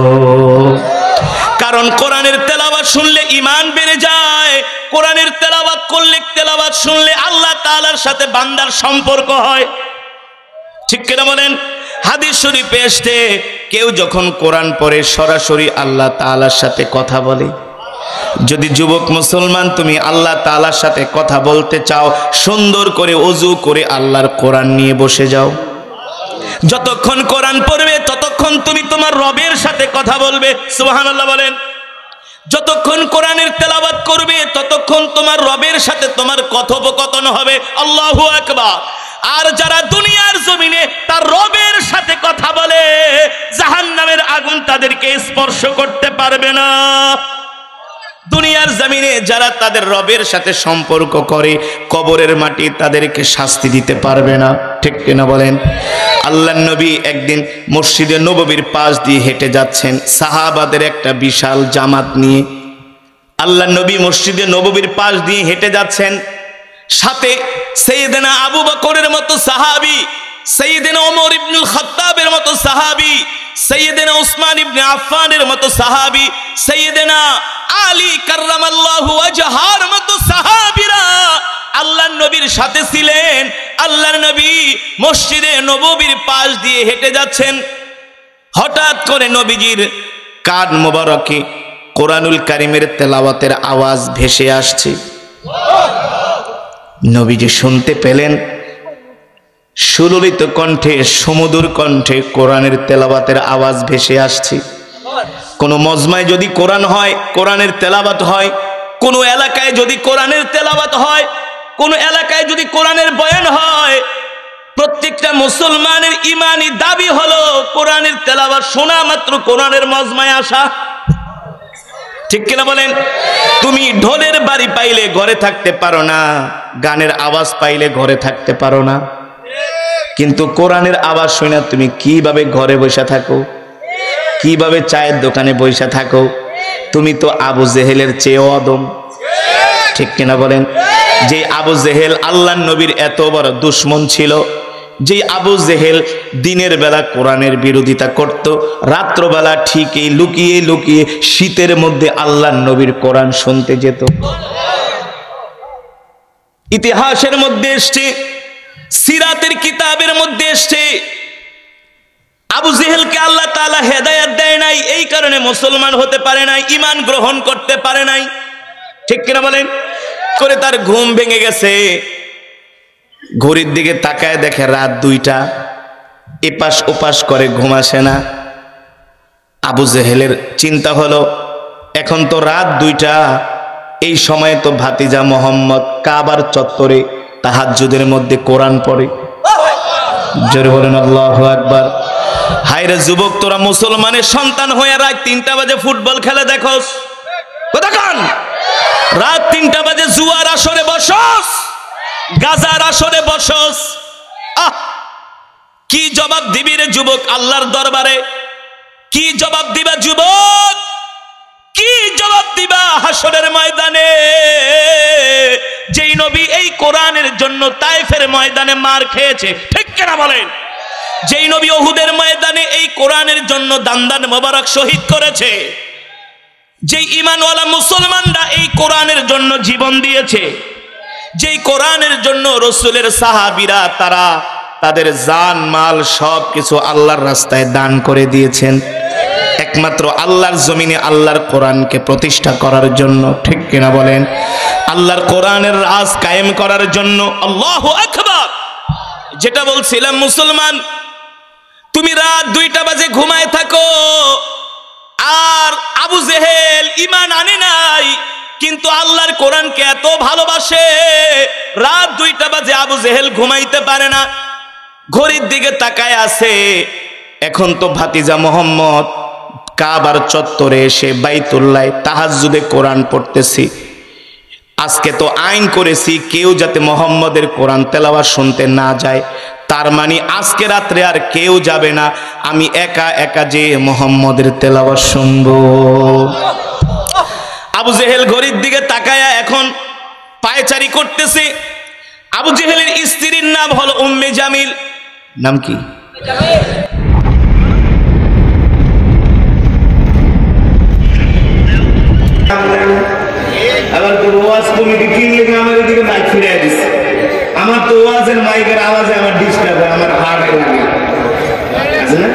কারণ কোরআনের তেলাওয়াত শুনলে ঈমান বেড়ে যায়, কোরআনের তেলাওয়াত করলে, তেলাওয়াত শুনলে আল্লাহ তাআলার সাথে বান্দার সম্পর্ক হয়, ঠিক কিনা বলেন? হাদিস শরীফে এসেছে, কেউ যখন কোরআন পড়ে সরাসরি আল্লাহ তাআলার সাথে কথা বলে। যদি যুবক মুসলমান তুমি আল্লাহ তাআলার সাথে কথা বলতে চাও, সুন্দর করে ওযু করে আল্লাহর কোরআন নিয়ে বসে যাও। যতক্ষণ কোরআন পড়বে ততক্ষণ তুমি তোমার রবের সাথে কথা বলবে, সুবহানাল্লাহ বলেন। যতক্ষণ কোরআনের তেলাওয়াত করবে ততক্ষণ তোমার রবের সাথে তোমার কথোপকথন হবে, আল্লাহু আকবার। আর যারা দুনিয়ার জমিনে তার রবের সাথে কথা বলে, জাহান্নামের আগুন তাদেরকে স্পর্শ করতে পারবে না। দুনিয়ার জমিনে যারা তাদের রবের সাথে সম্পর্ক করে, কবরের মাটি তাদেরকে শাস্তি দিতে পারবে না, ঠিক কিনা বলেন? আল্লাহর নবী একদিন মসজিদে নববীর পাশ দিয়ে হেঁটে যাচ্ছেন, সাহাবাদের একটা বিশাল জামাত নিয়ে আল্লাহর নবী মসজিদে নববীর পাশ দিয়ে হেঁটে যাচ্ছেন। সাথে সাইয়েদনা আবু বকরের মতো সাহাবী, সাইয়েদনা ওমর ইবনুল খাত্তাবের মতো সাহাবী, সাইয়েদনা উসমান ইবনে আফফানের মতো সাহাবী, সাইয়েদনা আলী কাররামাল্লাহু ওয়াজহার মতো সাহাবীরা আল্লাহর নবীর সাথে ছিলেন। আল্লাহর নবী মসজিদে নববীর পাশ দিয়ে হেঁটে যাচ্ছেন, হঠাৎ করে নবীজির কান মোবারকে কোরআনুল কারীমের তেলাওয়াতের আওয়াজ ভেসে আসছে। নবীজি শুনতে পেলেন সুললিত কণ্ঠে, সুমধুর কণ্ঠে কোরআনের তেলাওয়াতের আওয়াজ ভেসে আসছে। কোন মজমায় যদি কোরআন হয়, কোরআনের তেলাওয়াত হয়, কোন এলাকায় যদি কোরআনের তেলাওয়াত হয়, কোন এলাকায় যদি কোরআনের বয়ান হয়, প্রত্যেকটা মুসলমানের ঈমানি দাবি হলো কোরআনের তেলাওয়াত শোনা মাত্র কোরআনের মজমায় আসা, ঠিক কিনা বলেন? তুমি ঢোলের বাড়ি পাইলে ঘরে থাকতে পারো না, গানের আওয়াজ পাইলে ঘরে থাকতে পারো না, কিন্তু কোরআনের আওয়াজ শুনে তুমি কিভাবে ঘরে বসে থাকো, কিভাবে চায়ের দোকানে বসে থাকো? তুমি তো আবু জেহেলের চেয়েও অদম, ঠিক কিনা বলেন? যে আবু জেহেল আল্লাহর নবীর এত বড় দুশমন ছিল, যে আবু জেহেল দিনের বেলা কোরআনের বিরোধিতা করত, রাত্রবেলা ঠিকই লুকিয়ে লুকিয়ে শীতের মধ্যে আল্লাহর নবীর কোরআন শুনতে যেত। ইতিহাসের মধ্যে এসছে, সিরাতের কিতাবের মধ্যে এসছে, আবু জেহেলকে আল্লাহ তাআলা হেদায়েত দেয় নাই, এই কারণে মুসলমান হতে পারে নাই, ঈমান গ্রহণ করতে পারে নাই, ঠিক কিনা বলেন? করে তার ঘুম ভেঙে গেছে, ঘড়ির দিকে তাকায় দেখে রাত 2টা, এপাশ ওপাশ করে ঘুম আসে না। আবু জেহেলের চিন্তা হলো এখন তো রাত 2টা, এই সময়ে তো ভাতিজা মোহাম্মদ কাবার চত্বরে তাহাজ্জুদের মধ্যে কোরআন পড়ে। জোরে বলেন আল্লাহু আকবার। হায়রে যুবক, তোরা মুসলমানের সন্তান হয়ে রাত 3টা বাজে ফুটবল খেলে দেখোস, কোথাকান? রাত 3টা বাজে জুয়ার আসরে বসস, গাজার আসরে বসস। কি জবাব দিবি রে যুবক আল্লাহর দরবারে? কি জবাব দিবা যুবক? কি জবাব দিবা হাসরের ময়দানে? যেই নবী এই কোরআনের জন্য তায়েফের ময়দানে মার খেয়েছে, ঠিক কিনা বলেন? যেই নবী উহুদের ময়দানে এই কোরআনের জন্য দান্দান মোবারক শহীদ করেছে, যেই ঈমানওয়ালা মুসলমানরা এই কোরআনের জন্য জীবন দিয়েছে, যেই কোরআনের জন্য রাসূলের সাহাবীরা তারা তাদের জান মাল সব কিছু আল্লাহর রাস্তায় দান করে দিয়েছেন একমাত্র আল্লাহর জমিনে আল্লাহর কোরআনকে প্রতিষ্ঠা করার জন্য। ঠিক কিনা বলেন? আল্লাহর কোরআনের রাজ কায়েম করার জন্য। আল্লাহু আকবার। যেটা বলছিলাম, মুসলমান তুমি রাত 2টা বাজে ঘুমায় থাকো, আর আবু জেহেল ঈমান আনে নাই কিন্তু আল্লাহর কোরআনকে এত ভালোবাসে, রাত 2টা বাজে আবু জেহেল ঘুমাইতে পারে না, ঘড়ির দিকে তাকায় আছে। এখন তো ভাতিজা মোহাম্মদ কাবার চত্বরে এসে বাইতুল্লাহ তাহাজ্জুদে কোরআন পড়তেছি। আজকে তো আইন করেছি কেউ যাতে মোহাম্মদের কোরআন তেলাওয়াত শুনতে না যায়, তার মানে আজকে রাত্রে আর কেউ যাবে না, আমি একা একা যে মোহাম্মদের তেলাওয়াত শুনবো। আবু জেহেল ঘড়ির দিকে তাকায়া এখন পায়চারি করতেছে। আবু জেহেলের স্ত্রীর নাম হলো উম্মে জামিল। নাম কি? আবার তো ওয়াজ কমিটি কিনলে আমার এদিকে মাইক ফিরিয়ে দিচ্ছে। আমার তো ওয়াজের মাইকের আওয়াজে আমার ডিস্টার্ব হয়, আমার হার্ট লাগে, আছে না?